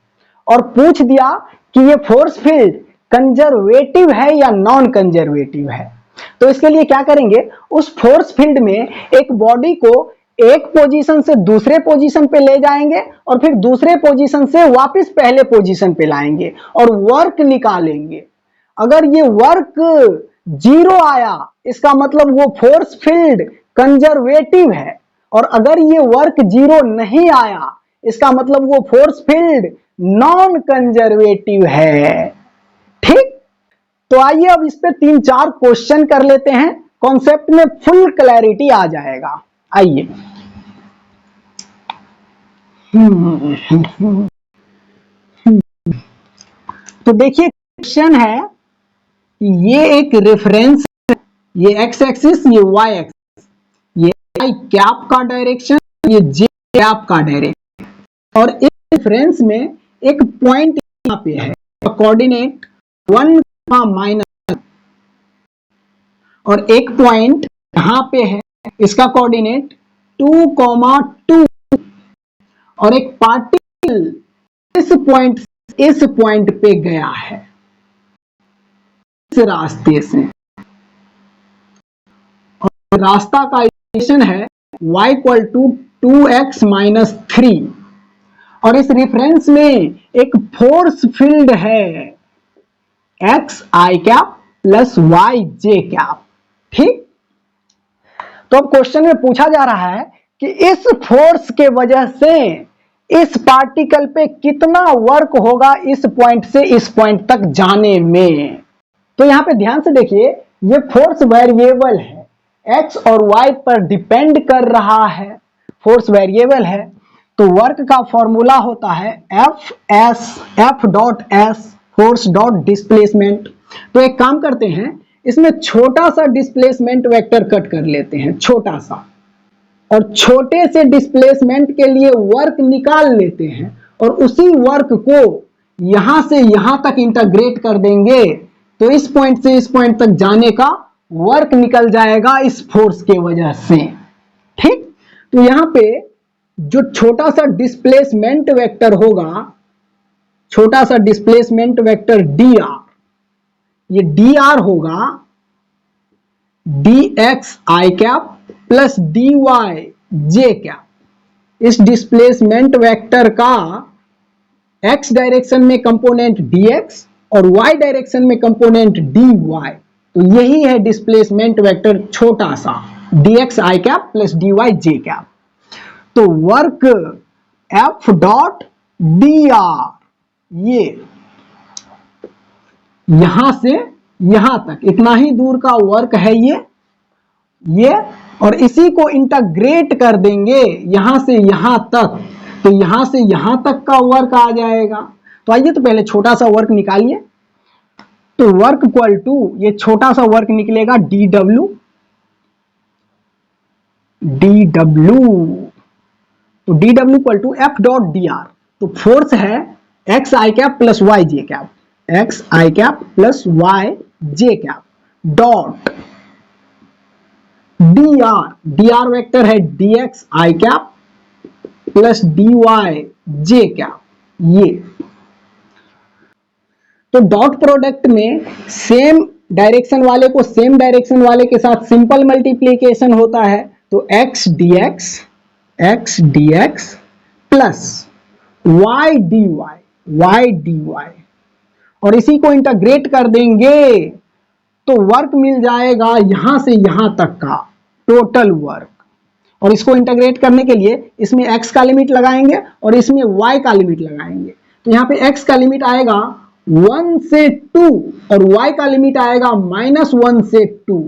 और पूछ दिया कि ये फोर्स फील्ड कंजर्वेटिव है या नॉन कंजर्वेटिव है, तो इसके लिए क्या करेंगे, उस फोर्स फील्ड में एक बॉडी को एक पोजीशन से दूसरे पोजीशन पे ले जाएंगे और फिर दूसरे पोजीशन से वापस पहले पोजीशन पे लाएंगे और वर्क निकालेंगे। अगर ये वर्क जीरो आया, इसका मतलब वो फोर्स फील्ड कंजर्वेटिव है, और अगर ये वर्क जीरो नहीं आया, इसका मतलब वो फोर्स फील्ड नॉन कंजर्वेटिव है। ठीक, तो आइए अब इस पे 3-4 क्वेश्चन कर लेते हैं, कॉन्सेप्ट में फुल क्लैरिटी आ जाएगा। आइए तो देखिए क्वेश्चन है, ये एक रेफरेंस, ये एक्स एक्सिस, ये वाई एक्सिस, ये आई कैप का डायरेक्शन, ये जे कैप का डायरेक्शन, और इस रेफरेंस में एक पॉइंट यहाँ पे है, कोऑर्डिनेट 1, माइनस, और एक पॉइंट यहां पे है, इसका कोऑर्डिनेट 2, 2, और एक पार्टिकल इस पॉइंट पे गया है इस रास्ते से, और रास्ता का इक्वेशन है y equal to 2x minus 3, और इस रेफरेंस में एक फोर्स फील्ड है X I cap plus Y J cap. ठीक, तो अब क्वेश्चन में पूछा जा रहा है कि इस फोर्स के वजह से इस पार्टिकल पे कितना वर्क होगा इस पॉइंट से इस पॉइंट तक जाने में। तो यहां पे ध्यान से देखिए, ये फोर्स वेरिएबल है, एक्स और वाई पर डिपेंड कर रहा है, फोर्स वेरिएबल है, तो वर्क का फॉर्मूला होता है F dot S, force dot displacement. तो एक काम करते हैं, इसमें छोटा सा डिस्प्लेसमेंट वेक्टर कट कर लेते हैं, छोटा सा, और छोटे से डिस्प्लेसमेंट के लिए वर्क निकाल लेते हैं और उसी वर्क को यहां से यहां तक इंटीग्रेट कर देंगे, तो इस पॉइंट से इस पॉइंट तक जाने का वर्क निकल जाएगा इस फोर्स के वजह से। ठीक, तो यहां पे जो छोटा सा डिस्प्लेसमेंट वेक्टर होगा, छोटा सा डिस्प्लेसमेंट वेक्टर डी आर, ये डी आर होगा D X I cap plus D Y J cap. इस डिस्प्लेसमेंट वेक्टर का एक्स डायरेक्शन में कंपोनेंट dx और y डायरेक्शन में कंपोनेंट dy, तो यही है डिस्प्लेसमेंट वेक्टर छोटा सा dx i cap plus dy j cap. तो वर्क f डॉट dr, ये यहां से यहां तक इतना ही दूर का वर्क है ये, और इसी को इंटीग्रेट कर देंगे यहां से यहां तक, तो यहां से यहां तक का वर्क आ जाएगा। तो आइए तो पहले छोटा सा वर्क निकालिए, तो वर्क इक्वल टू, ये छोटा सा वर्क निकलेगा डी डब्ल्यू, तो D W equal to F dot D R, तो फोर्स है X I cap plus Y J cap, X I cap plus Y J cap, dot D R vector है D X I cap plus D Y J cap, ये। तो dot product में same direction वाले को same direction वाले के साथ simple multiplication होता है, तो x d x plus y d y, और इसी को इंटीग्रेट कर देंगे तो वर्क मिल जाएगा यहां से यहां तक का टोटल वर्क। और इसको इंटीग्रेट करने के लिए इसमें x का लिमिट लगाएंगे और इसमें y का लिमिट लगाएंगे, तो यहाँ पे x का लिमिट आएगा 1 से 2 और y का लिमिट आएगा -1 से 2।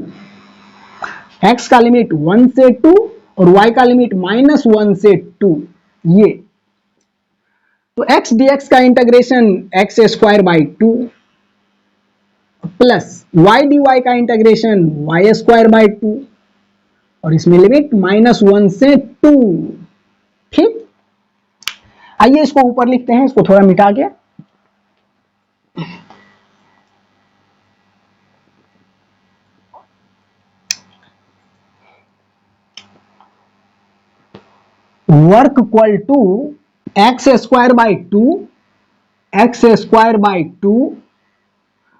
x का लिमिट 1 से 2 और y का लिमिट -1 से 2, ये। तो x dx का integration x² by 2 plus y d y का इंटीग्रेशन वाई स्क्वायर बाई 2 और इसमें लिमिट -1 से 2। ठीक, आइए इसको ऊपर लिखते हैं, इसको थोड़ा मिटा के। Work equal to x square by 2, x square by 2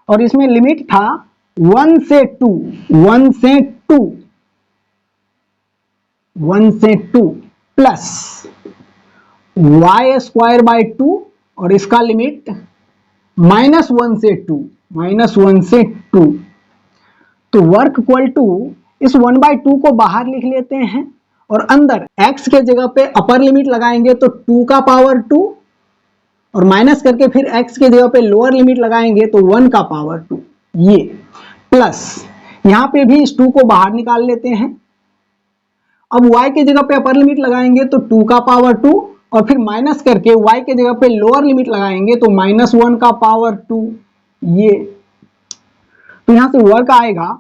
और इसमें लिमिट था 1 से 2, 1 से 2, 1 से 2 प्लस वाई स्क्वायर बाई 2 और इसका लिमिट -1 से 2, -1 से 2। तो वर्क इक्वल टू इस 1/2 को बाहर लिख लेते हैं और अंदर x के जगह पे अपर लिमिट लगाएंगे तो 2 का पावर 2 और माइनस करके फिर x के जगह पे लोअर लिमिट लगाएंगे तो 1 का पावर 2, ये प्लस यहां पे भी इस 2 को बाहर निकाल लेते हैं। अब y के जगह पे अपर लिमिट लगाएंगे तो 2 का पावर 2 और फिर माइनस करके y के जगह पे लोअर लिमिट लगाएंगे तो -1 का पावर 2, ये तो यहां से वर्क आएगा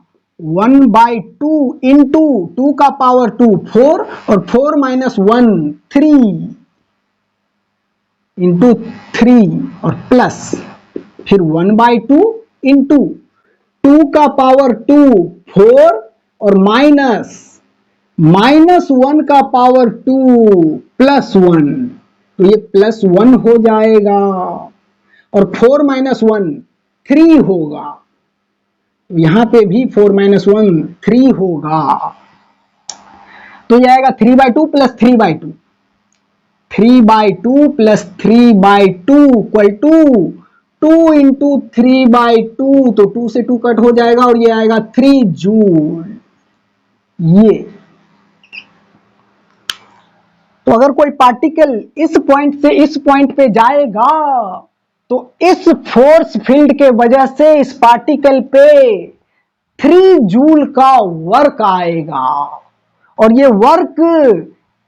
1/2 इंटू 2 का पावर 2 4 और 4 - 1 3 इंटू 3 और प्लस फिर 1/2 इंटू 2 का पावर 2 4 और -1 का पावर 2 +1, तो ये +1 हो जाएगा और 4 - 1 3 होगा, यहां पे भी 4 - 1 3 होगा, तो ये आएगा 3/2 + 3/2, 3/2 + 3/2 इक्वल टू 2 इंटू 3/2, तो 2 से 2 कट हो जाएगा और ये आएगा 3 जूल। ये तो अगर कोई पार्टिकल इस पॉइंट से इस पॉइंट पे जाएगा तो इस फोर्स फील्ड के वजह से इस पार्टिकल पे 3 जूल का वर्क आएगा और ये वर्क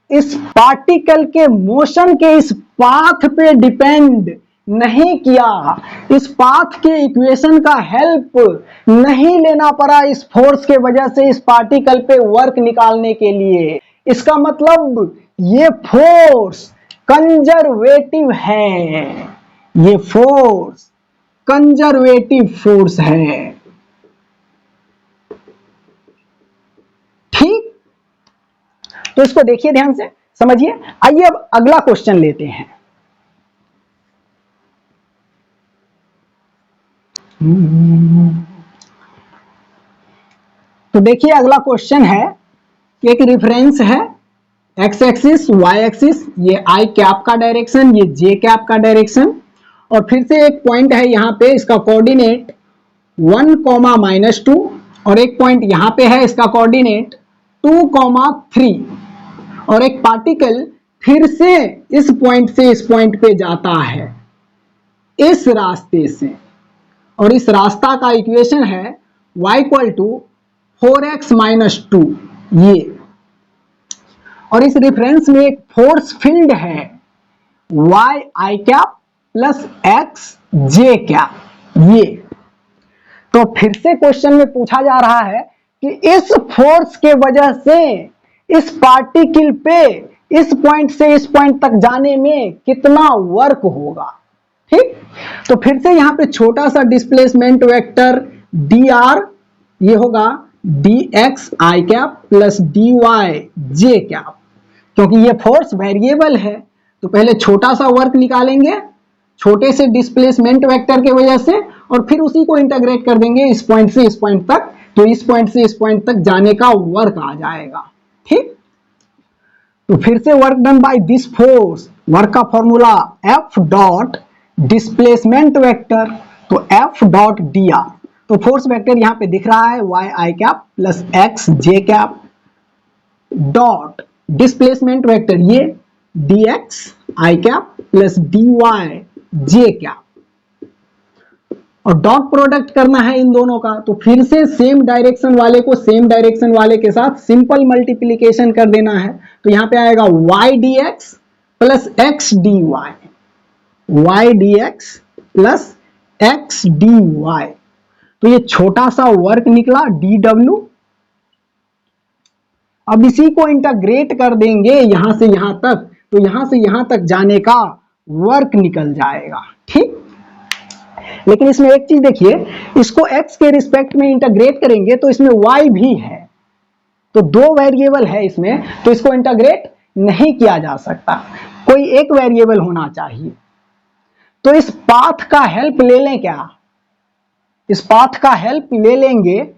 इस पार्टिकल के मोशन के इस पाथ पे डिपेंड नहीं किया, इस पाथ के इक्वेशन का हेल्प नहीं लेना पड़ा इस फोर्स के वजह से इस पार्टिकल पे वर्क निकालने के लिए। इसका मतलब ये फोर्स कंजर्वेटिव है, ये फोर्स कंजर्वेटिव फोर्स है। ठीक, तो इसको देखिए ध्यान से समझिए। आइए अब अगला क्वेश्चन लेते हैं। तो देखिए अगला क्वेश्चन है कि एक रेफरेंस है एक्स एक्सिस वाई एक्सिस, ये आई कैप का डायरेक्शन, ये जे कैप का डायरेक्शन और फिर से एक पॉइंट है यहां पे, इसका कोऑर्डिनेट 1, -2 और एक पॉइंट यहां पे है, इसका कोऑर्डिनेट 2, 3 और एक पार्टिकल फिर से इस पॉइंट से इस पॉइंट पे जाता है इस रास्ते से और इस रास्ता का इक्वेशन है y = 4x - 2, ये और इस रेफरेंस में एक फोर्स फील्ड है y i cap + x j cap, ये तो फिर से क्वेश्चन में पूछा जा रहा है कि इस फोर्स के वजह से इस पार्टिकल पे इस पॉइंट से इस पॉइंट तक जाने में कितना वर्क होगा। ठीक, तो फिर से यहां पे छोटा सा डिस्प्लेसमेंट वेक्टर dr, ये होगा dx i cap + dy j cap, क्योंकि ये फोर्स वेरिएबल है तो पहले छोटा सा वर्क निकालेंगे छोटे से डिस्प्लेसमेंट वेक्टर के वजह से और फिर उसी को इंटीग्रेट कर देंगे इस पॉइंट से इस पॉइंट तक, तो इस पॉइंट से इस पॉइंट तक जाने का वर्क आ जाएगा। ठीक, तो फिर से work done by this force, work का formula F dot displacement vector, तो F डॉट dr, तो फोर्स वेक्टर यहां पे दिख रहा है y i cap + x j cap dot displacement vector ये dx i cap + dy j cap और डॉट प्रोडक्ट करना है इन दोनों का, तो फिर से सेम डायरेक्शन वाले को सेम डायरेक्शन वाले के साथ सिंपल मल्टीप्लीकेशन कर देना है, तो यहां पे आएगा y dx + x dy, y dx + x dy, तो ये छोटा सा वर्क निकला dw। अब इसी को इंटीग्रेट कर देंगे यहां से यहां तक, तो यहां से यहां तक जाने का वर्क निकल जाएगा। ठीक, लेकिन इसमें एक चीज देखिए, इसको x के रिस्पेक्ट में इंटीग्रेट करेंगे तो इसमें y भी है, तो दो वेरिएबल है इसमें, तो इसको इंटीग्रेट नहीं किया जा सकता, कोई एक वेरिएबल होना चाहिए। तो इस पाथ का हेल्प ले लें क्या, इस पाथ का हेल्प ले लेंगे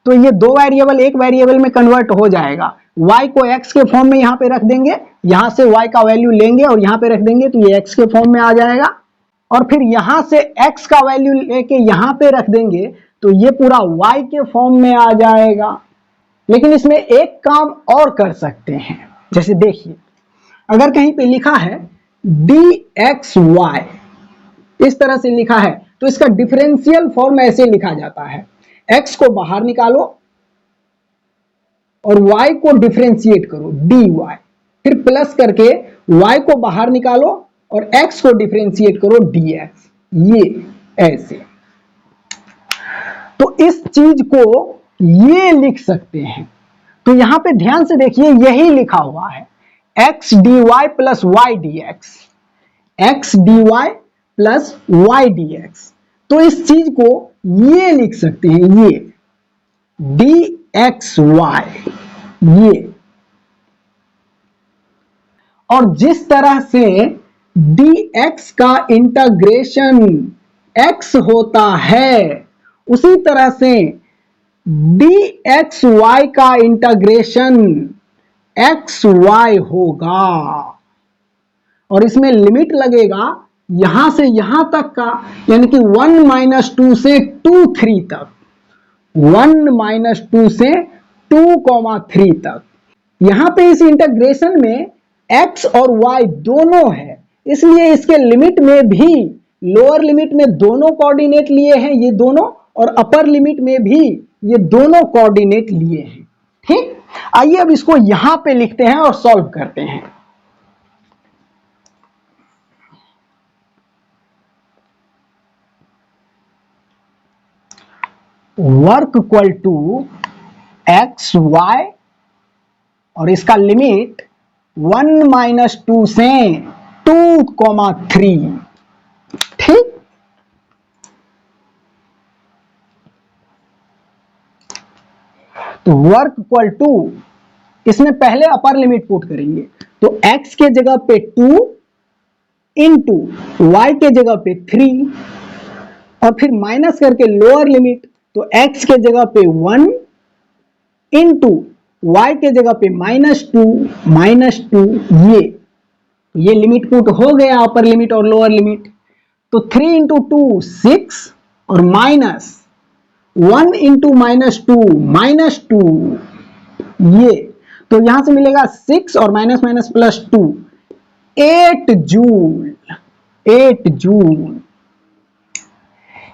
तो ये दो वेरिएबल एक वेरिएबल में कन्वर्ट हो जाएगा। y को x के फॉर्म में यहां पे रख देंगे, यहां से y का वैल्यू लेंगे और यहां पे रख देंगे तो ये x के फॉर्म में आ जाएगा, और फिर यहां से x का वैल्यू लेके यहां पे रख देंगे तो ये पूरा y के फॉर्म में आ जाएगा। लेकिन इसमें एक काम और कर सकते हैं, जैसे देखिए अगर कहीं पे लिखा है dxy, इस तरह से लिखा है तो इसका डिफरेंशियल फॉर्म ऐसे लिखा जाता है, x को बाहर निकालो और y को डिफरेंशिएट करो dy, फिर प्लस करके y को बाहर निकालो और x को डिफरेंशिएट करो dx, ये ऐसे। तो इस चीज को ये लिख सकते हैं, तो यहां पे ध्यान से देखिए यही लिखा हुआ है x dy plus y dx, x dy plus y dx। तो इस चीज को ये लिख सकते हैं, ये dxy, ये। और जिस तरह से dx का इंटीग्रेशन x होता है, उसी तरह से dxy का इंटीग्रेशन xy होगा, और इसमें लिमिट लगेगा यहां से यहां तक का, यानी कि 1 - 2 से 2 3 तक, 1 - 2 से 2, 3 तक। यहां पे इस इंटीग्रेशन में x और y दोनों है, इसलिए इसके लिमिट में भी लोअर लिमिट में दोनों कोऑर्डिनेट लिए हैं ये दोनों, और अपर लिमिट में भी ये दोनों कोऑर्डिनेट लिए हैं। ठीक, आइए अब इसको यहां पे लिखते हैं और सॉल्व करते हैं। Work equal to x y और इसका लिमिट 1 - 2 से 2, 3। ठीक, तो वर्क इक्वल टू, इसमें पहले अपर लिमिट पुट करेंगे, तो x के जगह पे 2 इंटू y के जगह पे 3, और फिर माइनस करके लोअर लिमिट, तो x के जगह पे 1 इंटू y के जगह पे -2, ये लिमिट पुट हो गया, अपर लिमिट और लोअर लिमिट। तो 3 इंटू 2 6, और माइनस 1 इंटू -2, ये, तो यहां से मिलेगा 6 और minus minus plus 2, 8 joule, 8 joule.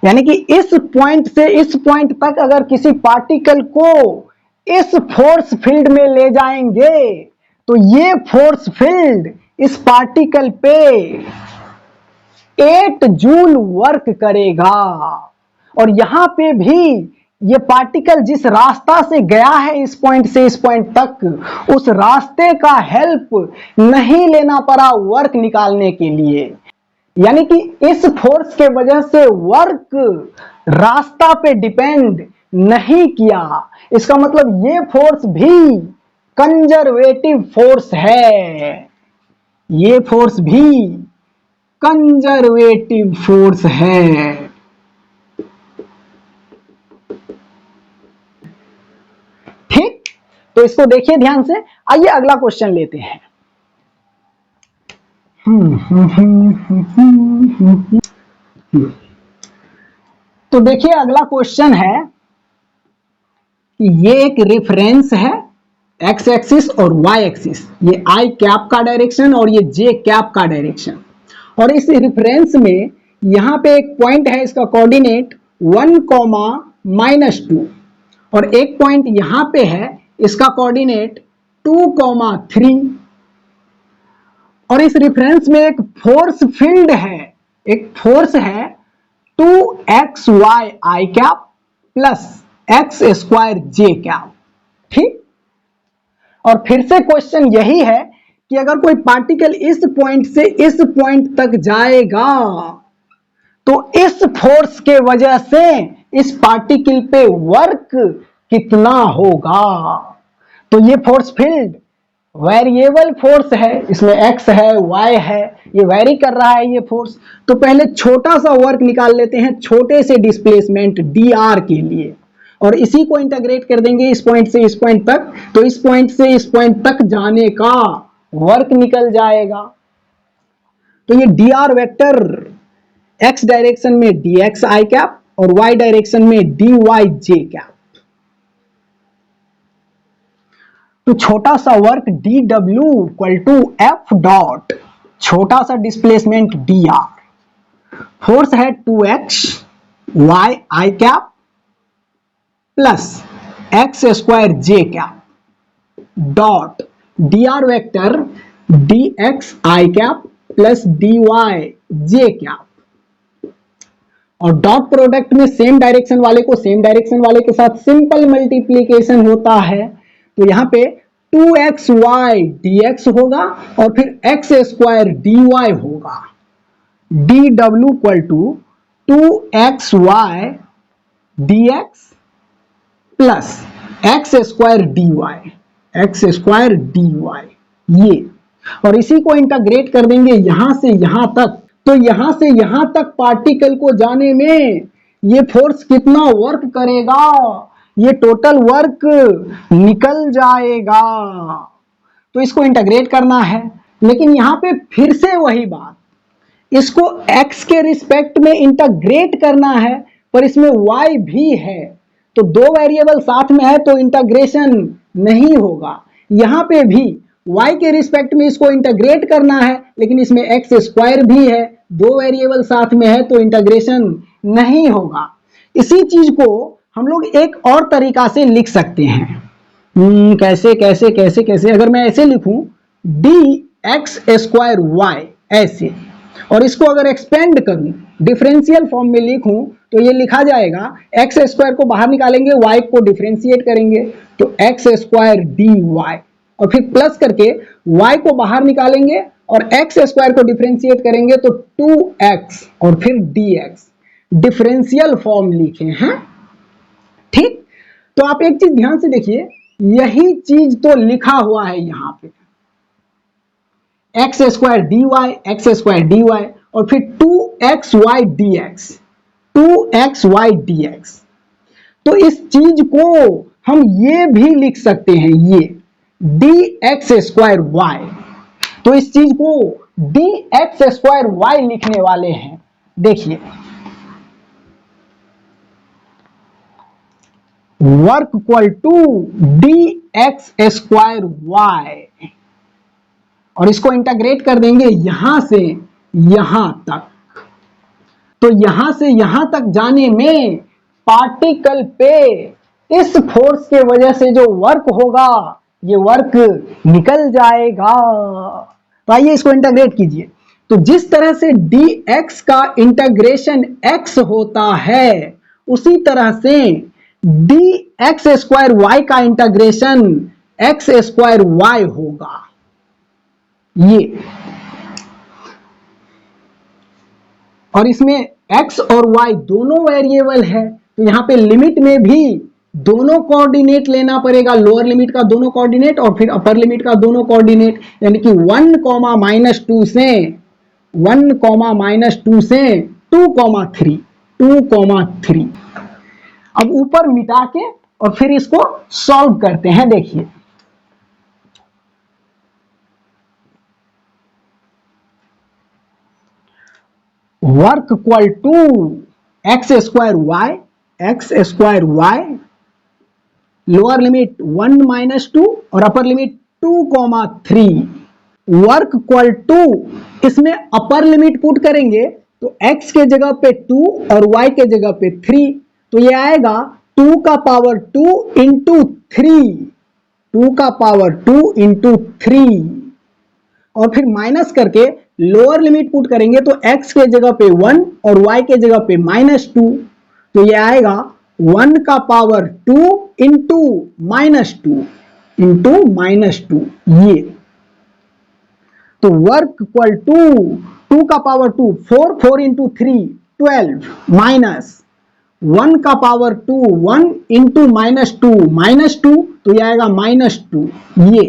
यानी कि इस पॉइंट से इस पॉइंट तक अगर किसी पार्टिकल को इस फोर्स फील्ड में ले जाएंगे तो ये फोर्स फील्ड इस पार्टिकल पे 8 जूल वर्क करेगा, और यहां पे भी ये पार्टिकल जिस रास्ता से गया है इस पॉइंट से इस पॉइंट तक, उस रास्ते का हेल्प नहीं लेना पड़ा वर्क निकालने के लिए। यानी कि इस फोर्स के वजह से वर्क रास्ता पे डिपेंड नहीं किया। इसका मतलब ये फोर्स भी कंजर्वेटिव फोर्स है, ये फोर्स भी कंजर्वेटिव फोर्स है। ठीक, तो इसको देखिए ध्यान से। आइए अगला क्वेश्चन लेते हैं। तो देखिए अगला क्वेश्चन है कि ये एक रेफरेंस है, एक्स एक्सिस और वाई एक्सिस, ये आई कैप का डायरेक्शन और ये जे कैप का डायरेक्शन, और इस रेफरेंस में यहां पे एक पॉइंट है, इसका कोऑर्डिनेट 1, -2, और एक पॉइंट यहां पे है, इसका कोऑर्डिनेट 2, 3, और इस रेफरेंस में एक फोर्स फील्ड है, एक फोर्स है 2xy आई cap plus x square J cap. ठीक, और फिर से क्वेश्चन यही है कि अगर कोई पार्टिकल इस पॉइंट से इस पॉइंट तक जाएगा तो इस फोर्स के वजह से इस पार्टिकल पे वर्क कितना होगा। तो ये फोर्स फील्ड वेरिएबल फोर्स है, इसमें एक्स है वाई है, ये वेरी कर रहा है ये फोर्स। तो पहले छोटा सा वर्क निकाल लेते हैं छोटे से डिस्प्लेसमेंट डी आर के लिए, और इसी को इंटीग्रेट कर देंगे इस पॉइंट से इस पॉइंट तक। तो इस पॉइंट से इस पॉइंट तक जाने का वर्क निकल जाएगा। तो ये D R vector X direction में डी एक्स आई कैप और वाई डायरेक्शन में डी वाई जे कैप। तो छोटा सा work D W equal to F dot छोटा सा डिस्प्लेसमेंट डी आर, फोर्स है 2x Y I cap plus x square J cap dot D R vector D X I cap plus D Y J cap. और dot product में same direction वाले को same direction वाले के साथ simple multiplication होता है। तो यहां पे 2xy dx होगा और फिर एक्स स्क्वायर dy होगा। dw equal to 2xy dx plus x square dy, x square dy ये, और इसी को इंटीग्रेट कर देंगे यहां से यहां तक। तो यहां से यहां तक पार्टिकल को जाने में ये फोर्स कितना वर्क करेगा, ये टोटल वर्क निकल जाएगा। तो इसको इंटीग्रेट करना है, लेकिन यहां पे फिर से वही बात, इसको x के रिस्पेक्ट में इंटीग्रेट करना है, पर इसमें y भी है। तो दो वेरिएबल साथ में है तो इंटीग्रेशन नहीं होगा। यहां पे भी y के रिस्पेक्ट में इसको इंटीग्रेट करना है, लेकिन इसमें एक्स स्क्वायर भी है, दो वेरिएबल साथ में है तो इंटीग्रेशन नहीं होगा। इसी चीज को हम लोग एक और तरीका से लिख सकते हैं। कैसे कैसे कैसे कैसे अगर मैं ऐसे लिखूं डी एक्स स्क्वायर वाई ऐसे, और इसको अगर एक्सपेंड करूं डिफरेंशियल फॉर्म में लिखूं तो ये लिखा जाएगा, एक्स स्क्वायर को बाहर निकालेंगे वाई को डिफरेंशिएट करेंगे तो एक्स स्क्वायर डी वाई, और फिर प्लस करके y को बाहर निकालेंगे और x स्क्वायर को डिफरेंशिएट करेंगे तो 2x और फिर dx, डिफरेंशियल फॉर्म लिखे हैं। ठीक, तो आप एक चीज ध्यान से देखिए, यही चीज तो लिखा हुआ है यहां पे, x square d y, x square d y और फिर 2xy dx, 2xy dx। तो इस चीज को हम ये भी लिख सकते हैं, ये डी एक्स स्क्वायर वाई। तो इस चीज को डी एक्स स्क्वायर वाई लिखने वाले हैं। देखिए work equal to d x square y, और इसको इंटीग्रेट कर देंगे यहां से यहां तक। तो यहां से यहां तक जाने में पार्टिकल पे इस फोर्स के वजह से जो वर्क होगा ये वर्क निकल जाएगा। तो आइए इसको इंटीग्रेट कीजिए। तो जिस तरह से dx का इंटीग्रेशन x होता है, उसी तरह से dx स्क्वायर y का इंटीग्रेशन x स्क्वायर y होगा। ये, और इसमें x और y दोनों वेरिएबल है, तो यहां पे लिमिट में भी दोनों कोऑर्डिनेट लेना पड़ेगा, लोअर लिमिट का दोनों कोऑर्डिनेट और फिर अपर लिमिट का दोनों कोऑर्डिनेट, यानी कि 1, -2 से 1, -2 से 2, 3। अब ऊपर मिटा के और फिर इसको सॉल्व करते हैं। देखिए work equal to x square y, lower limit 1 -2 और upper limit 2, 3। Work equal to, इसमें अपर लिमिट पुट करेंगे तो x के जगह पे 2 और y के जगह पे 3, तो ये आएगा 2 का पावर 2 इंटू 3, 2 का पावर 2 इंटू 3, और फिर माइनस करके लोअर लिमिट पुट करेंगे तो x के जगह पे 1 और y के जगह पे -2, तो ये आएगा 1 का पावर 2 इंटू -2 ये। तो वर्क इक्वल टू 2 का पावर 2 4 इंटू 3 12 माइनस 1 का पावर 2 1 इंटू -2 तो ये आएगा -2 ये।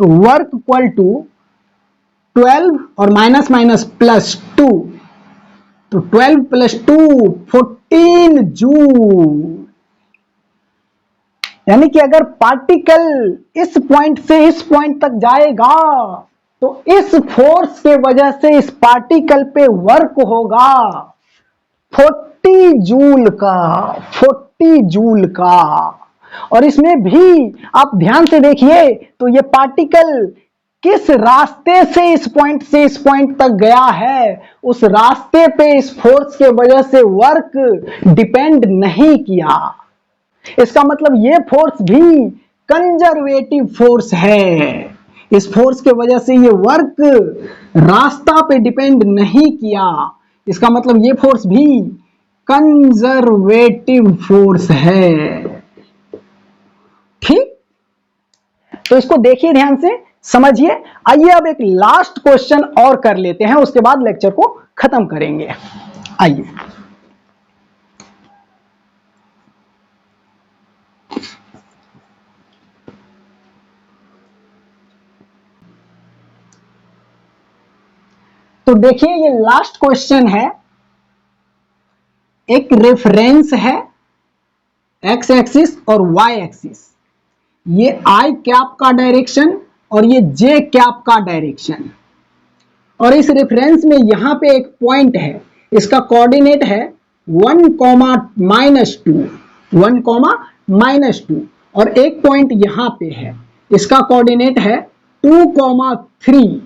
तो वर्क इक्वल टू 12 और माइनस माइनस प्लस 2 तो 12 प्लस 2 14 जूल। यानी कि अगर पार्टिकल इस पॉइंट से इस पॉइंट तक जाएगा तो इस फोर्स के वजह से इस पार्टिकल पे वर्क होगा 40 जूल का। और इसमें भी आप ध्यान से देखिए तो ये पार्टिकल किस रास्ते से इस पॉइंट तक गया है, उस रास्ते पे इस फोर्स के वजह से वर्क डिपेंड नहीं किया। इसका मतलब ये फोर्स भी कंजर्वेटिव फोर्स है। इस फोर्स के वजह से ये वर्क रास्ता पे डिपेंड नहीं किया। इसका मतलब ये फोर्स भी कंजर्वेटिव फोर्स है। ठीक, तो इसको देखिए ध्यान से समझिए। आइए अब एक लास्ट क्वेश्चन और कर लेते हैं, उसके बाद लेक्चर को खत्म करेंगे। आइए, तो देखिए ये लास्ट क्वेश्चन है। एक रेफरेंस है एक्स एक्सिस और वाई एक्सिस, ये आई कैप का डायरेक्शन और ये जे कैप का डायरेक्शन। और इस रेफरेंस में यहां पे एक पॉइंट है, इसका कोऑर्डिनेट है 1, -2 और एक पॉइंट यहां पे है, इसका कोऑर्डिनेट है 2, 3।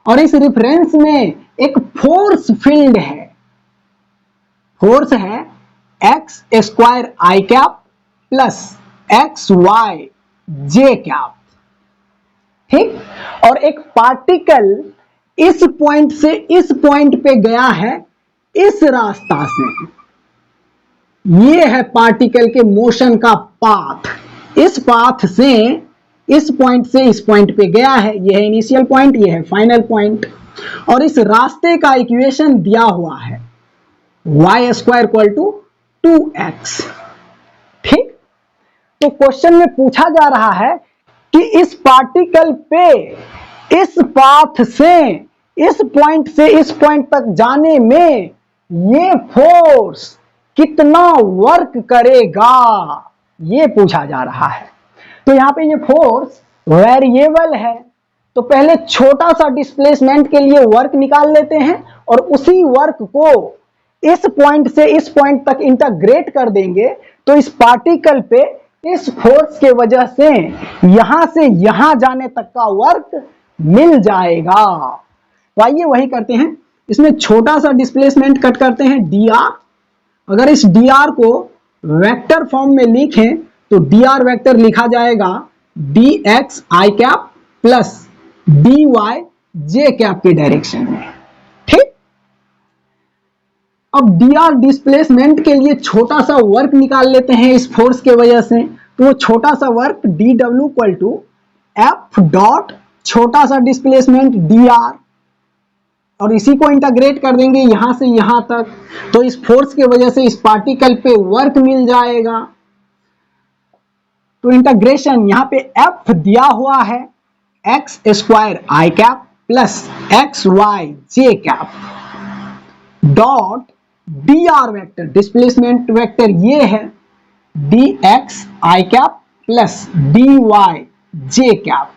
और इस रेफरेंस में एक फोर्स फील्ड है, फोर्स है X square I cap plus x Y J cap. ठीक, और एक पार्टिकल इस पॉइंट से इस पॉइंट पे गया है इस रास्ता से। ये है पार्टिकल के मोशन का पाथ। इस पाथ से इस पॉइंट से इस पॉइंट पे गया है, यह है इनिशियल पॉइंट, यह है फाइनल पॉइंट। और इस रास्ते का इक्वेशन दिया हुआ है y square equal to 2x। ठीक, तो क्वेश्चन में पूछा जा रहा है कि इस पार्टिकल पे इस पाथ से इस पॉइंट तक जाने में ये फोर्स कितना वर्क करेगा, ये पूछा जा रहा है। तो यहां पे ये फोर्स वेरिएबल है, तो पहले छोटा सा डिस्प्लेसमेंट के लिए वर्क निकाल लेते हैं और उसी वर्क को इस पॉइंट से इस पॉइंट तक इंटीग्रेट कर देंगे तो इस पार्टिकल पे इस फोर्स के वजह से यहां जाने तक का वर्क मिल जाएगा। तो आइए वही करते हैं, इसमें छोटा सा डिस्प्लेसमेंट कट करते हैं dr। अगर इस dr को वेक्टर फॉर्म में लिखें तो dr वेक्टर लिखा जाएगा dx i cap plus dy j cap के डायरेक्शन में। ठीक, अब dr डिस्प्लेसमेंट के लिए छोटा सा वर्क निकाल लेते हैं इस फोर्स के वजह से। तो वो छोटा सा work dw equal to f dot छोटा सा डिस्प्लेसमेंट dr और इसी को इंटीग्रेट कर देंगे यहां से यहां तक, तो इस फोर्स के वजह से इस पार्टिकल पे वर्क मिल जाएगा। तो इंटीग्रेशन यहां पे f दिया हुआ है X square I cap plus x Y J cap dot dr vector displacement vector ये है dx i cap plus dy j cap.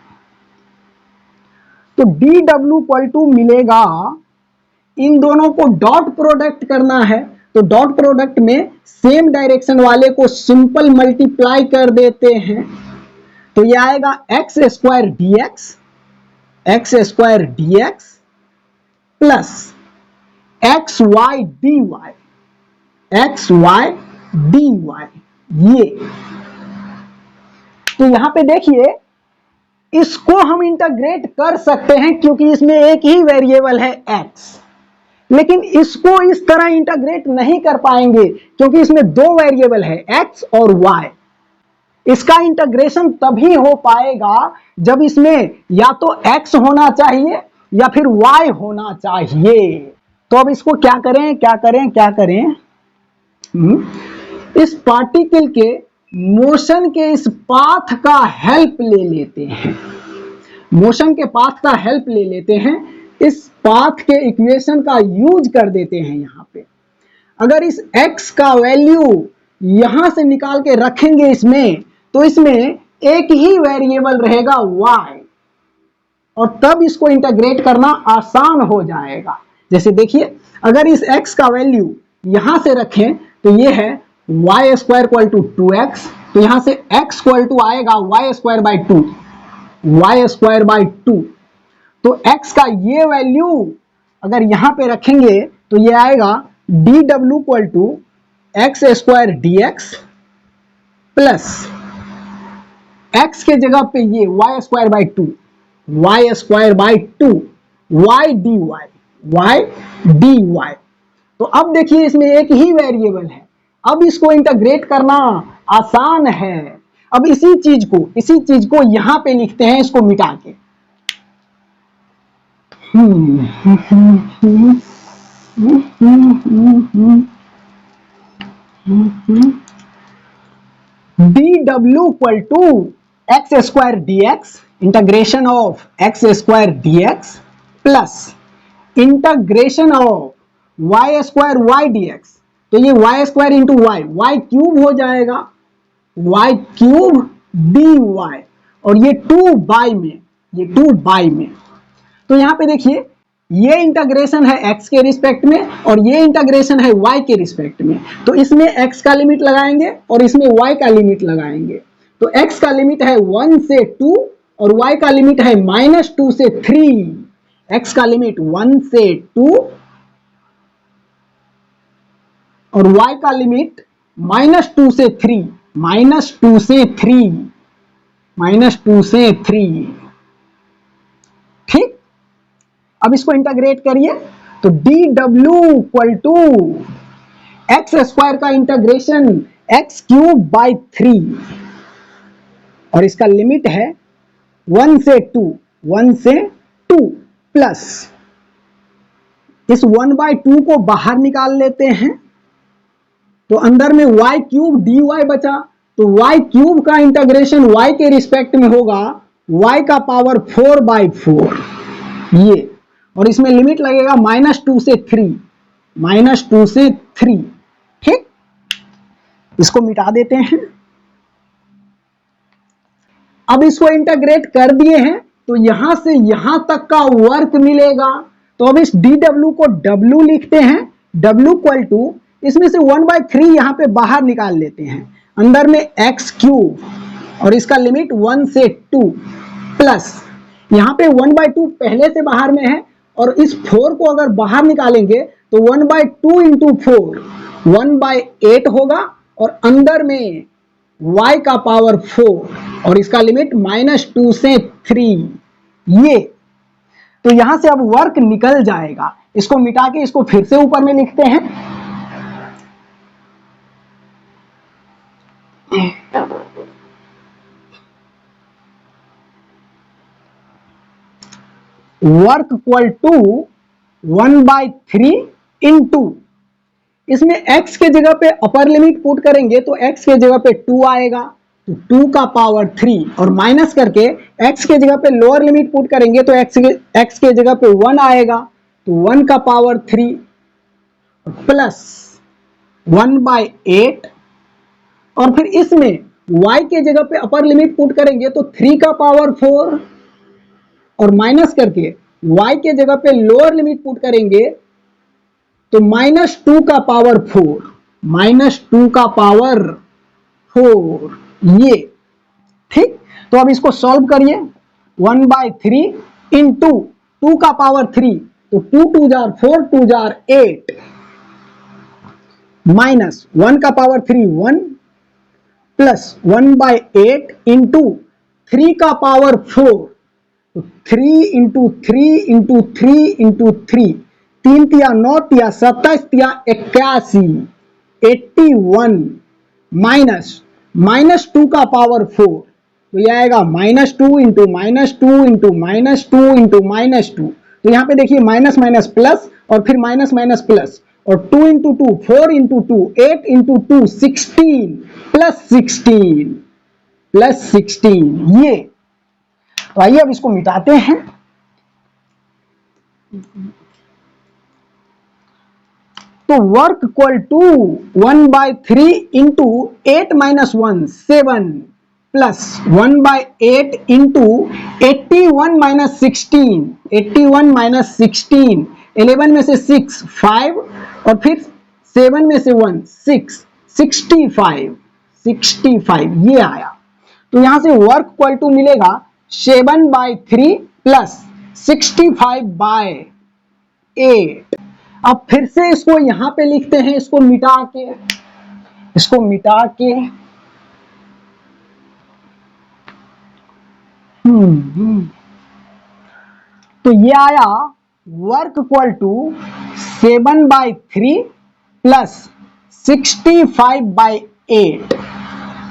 तो dw इक्वल टू मिलेगा, इन दोनों को डॉट प्रोडक्ट करना है तो डॉट प्रोडक्ट में सेम डायरेक्शन वाले को सिंपल मल्टीप्लाई कर देते हैं। तो ये आएगा x square dx plus x y dy ये। तो यहां पे देखिए इसको हम इंटीग्रेट कर सकते हैं क्योंकि इसमें एक ही वेरिएबल है x, लेकिन इसको इस तरह इंटीग्रेट नहीं कर पाएंगे क्योंकि इसमें दो वेरिएबल है x और y। इसका इंटीग्रेशन तभी हो पाएगा जब इसमें या तो x होना चाहिए या फिर y होना चाहिए। तो अब इसको क्या करें क्या करें क्या करें, इस पार्टिकल के मोशन के इस पाथ का हेल्प ले लेते हैं, मोशन के पाथ का हेल्प ले लेते हैं, इस पाथ के इक्वेशन का यूज कर देते हैं। यहां पे अगर इस x का वैल्यू यहां से निकाल के रखेंगे इसमें, तो इसमें एक ही वेरिएबल रहेगा y, और तब इसको इंटीग्रेट करना आसान हो जाएगा। जैसे देखिए, अगर इस x का वैल्यू यहां से रखें तो ये है y square equal to 2x, तो यहां से x इक्वल टू आएगा y square by 2, y square by 2। तो x का ये वैल्यू अगर यहां पे रखेंगे तो ये आएगा dw equal to x square dx plus x के जगह पे ये y square by 2, y square by 2, y dy। तो अब देखिए इसमें एक ही वेरिएबल है, अब इसको इंटीग्रेट करना आसान है। अब इसी चीज को यहां पे लिखते हैं, इसको मिटा के। dw equal to x square dx, integration of x square dx plus integration of y square y dx। तो ये y square into y cube हो जाएगा, y क्यूब dy, और ये 2 बाई में, तो यहां पे देखिए ये इंटीग्रेशन है x के रिस्पेक्ट में और ये इंटीग्रेशन है y के रिस्पेक्ट में। तो इसमें x का लिमिट लगाएंगे और इसमें y का लिमिट लगाएंगे। तो x का लिमिट है 1 से 2 और y का लिमिट है -2 से 3। x का लिमिट 1 से 2 और y का लिमिट -2 से 3, -2 से 3। ठीक, अब इसको इंटीग्रेट करिए तो dw equal to x square का इंटीग्रेशन x क्यूब बाई 3 और इसका लिमिट है 1 से 2 प्लस इस 1/2 को बाहर निकाल लेते हैं, तो अंदर में y क्यूब dy बचा, तो y क्यूब का इंटीग्रेशन y के रिस्पेक्ट में होगा y का पावर 4/4 ये, और इसमें लिमिट लगेगा -2 से 3। ठीक, इसको मिटा देते हैं। अब इसको इंटीग्रेट कर दिए हैं तो यहां से यहां तक का वर्क मिलेगा। तो अब इस dw को w लिखते हैं, w इक्वल टू इसमें से 1/3 यहां पे बाहर निकाल लेते हैं, अंदर में x क्यूब और इसका लिमिट 1 से 2 प्लस यहां पे 1/2 पहले से बाहर में है और इस 4 को अगर बाहर निकालेंगे तो 1/2 इंटू 4 1/8 होगा और अंदर में y का पावर 4 और इसका लिमिट -2 से 3 ये। तो यहां से अब वर्क निकल जाएगा। इसको मिटा के इसको फिर से ऊपर में लिखते हैं। वर्क इक्वल टू 1/3 इंटू इसमें x के जगह पे अपर लिमिट पुट करेंगे तो x के जगह पे 2 आएगा, तो 2 का पावर 3 और माइनस करके x के जगह पे लोअर लिमिट पुट करेंगे तो x के जगह पे 1 आएगा, तो 1 का पावर 3 प्लस 1/8 और फिर इसमें y के जगह पे अपर लिमिट पुट करेंगे तो 3 का पावर 4 और माइनस करके y के जगह पे लोअर लिमिट पुट करेंगे तो -2 का पावर 4 ये। ठीक, तो अब इसको सॉल्व करिए। 1/3 इंटू 2 का पावर 3 तो 2 2 जार 4 2 जार 8 माइनस 1 का पावर 3 1 प्लस 1/8 इंटू 3 का पावर 4, तो 3 इंटू 3 इंटू 3 इंटू 3, 3 तिया 9 तिया 27 तिया 81, 81 माइनस 2 का पावर 4, तो यह आएगा -2 इंटू -2 इंटू -2 इंटू -2। तो यहाँ पे देखिए माइनस माइनस प्लस और फिर माइनस माइनस प्लस, और 2 इंटू 2 4 इंटू 2 8 इंटू 2 16 प्लस 16 ये। तो आइए अब इसको मिटाते हैं। तो work equal to 1/3 into 8 minus 1 7 plus 1/8 into 81 minus 16, 81 minus 16, 11 में से 6 5 और फिर 7 में से 1 6, 65 ये आया। तो यहां से वर्क इक्वल टू मिलेगा 7/3 प्लस 65/8। अब फिर से इसको यहां पे लिखते हैं, इसको मिटा के तो ये आया वर्क इक्वल टू 7/3 प्लस 65/8।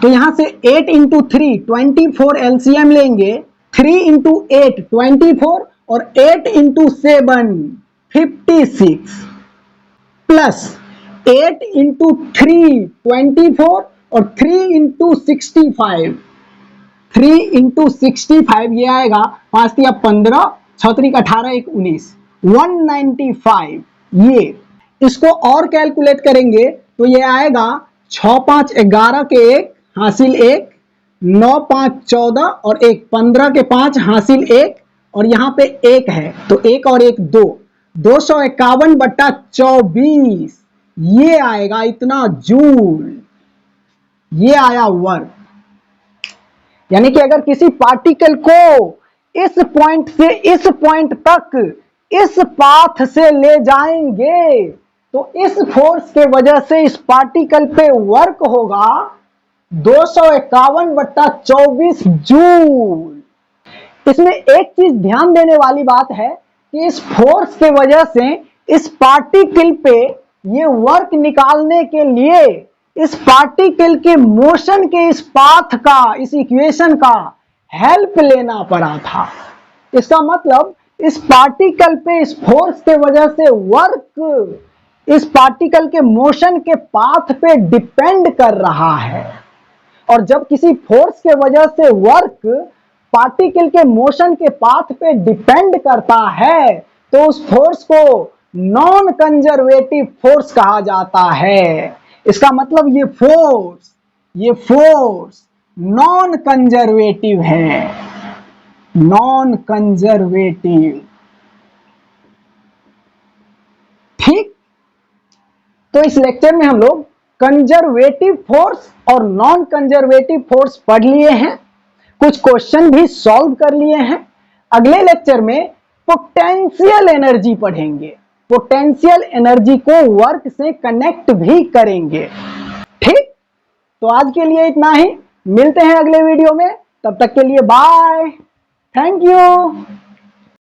तो यहां से 8 इंटू 3 24 एलसीएम लेंगे, 3 इंटू 8 24 और 8 इंटू 7 56 प्लस 8 इंटू 3 24 और 3 इंटू 65, 3 इंटू 65 ये आएगा 5 तिया 15 6 3 18 1 19 195। ये इसको और कैलकुलेट करेंगे तो ये आएगा 6 5 11 के 1 हासिल 1, 9 5 14 और 1 15 के 5 हासिल 1 और यहाँ पे 1 है तो 1 और 1 2, 251/24 ये आएगा इतना जूल। ये आया वर्क। यानी कि अगर किसी पार्टिकल को इस पॉइंट से इस पॉइंट तक इस पाथ से ले जाएंगे तो इस फोर्स के वजह से इस पार्टिकल पे वर्क होगा 251/24 जूल। इसमें एक चीज ध्यान देने वाली बात है कि इस फोर्स के वजह से इस पार्टिकल पे ये वर्क निकालने के लिए इस पार्टिकल के मोशन के इस पाथ का, इस इक्वेशन का हेल्प लेना पड़ा था। इसका मतलब इस पार्टिकल पे इस फोर्स के वजह से वर्क इस पार्टिकल के मोशन के पाथ पे डिपेंड कर रहा है, और जब किसी फोर्स के वजह से वर्क पार्टिकल के मोशन के पाथ पे डिपेंड करता है तो उस फोर्स को नॉन कंजर्वेटिव फोर्स कहा जाता है। इसका मतलब ये फोर्स नॉन कंजर्वेटिव है, नॉन कंजर्वेटिव। ठीक, तो इस लेक्चर में हम लोग कंजर्वेटिव फोर्स और नॉन कंजर्वेटिव फोर्स पढ़ लिए हैं, कुछ क्वेश्चन भी सॉल्व कर लिए हैं। अगले लेक्चर में पोटेंशियल एनर्जी पढ़ेंगे, पोटेंशियल एनर्जी को वर्क से कनेक्ट भी करेंगे। ठीक, तो आज के लिए इतना ही, मिलते हैं अगले वीडियो में, तब तक के लिए बाय, थैंक यू।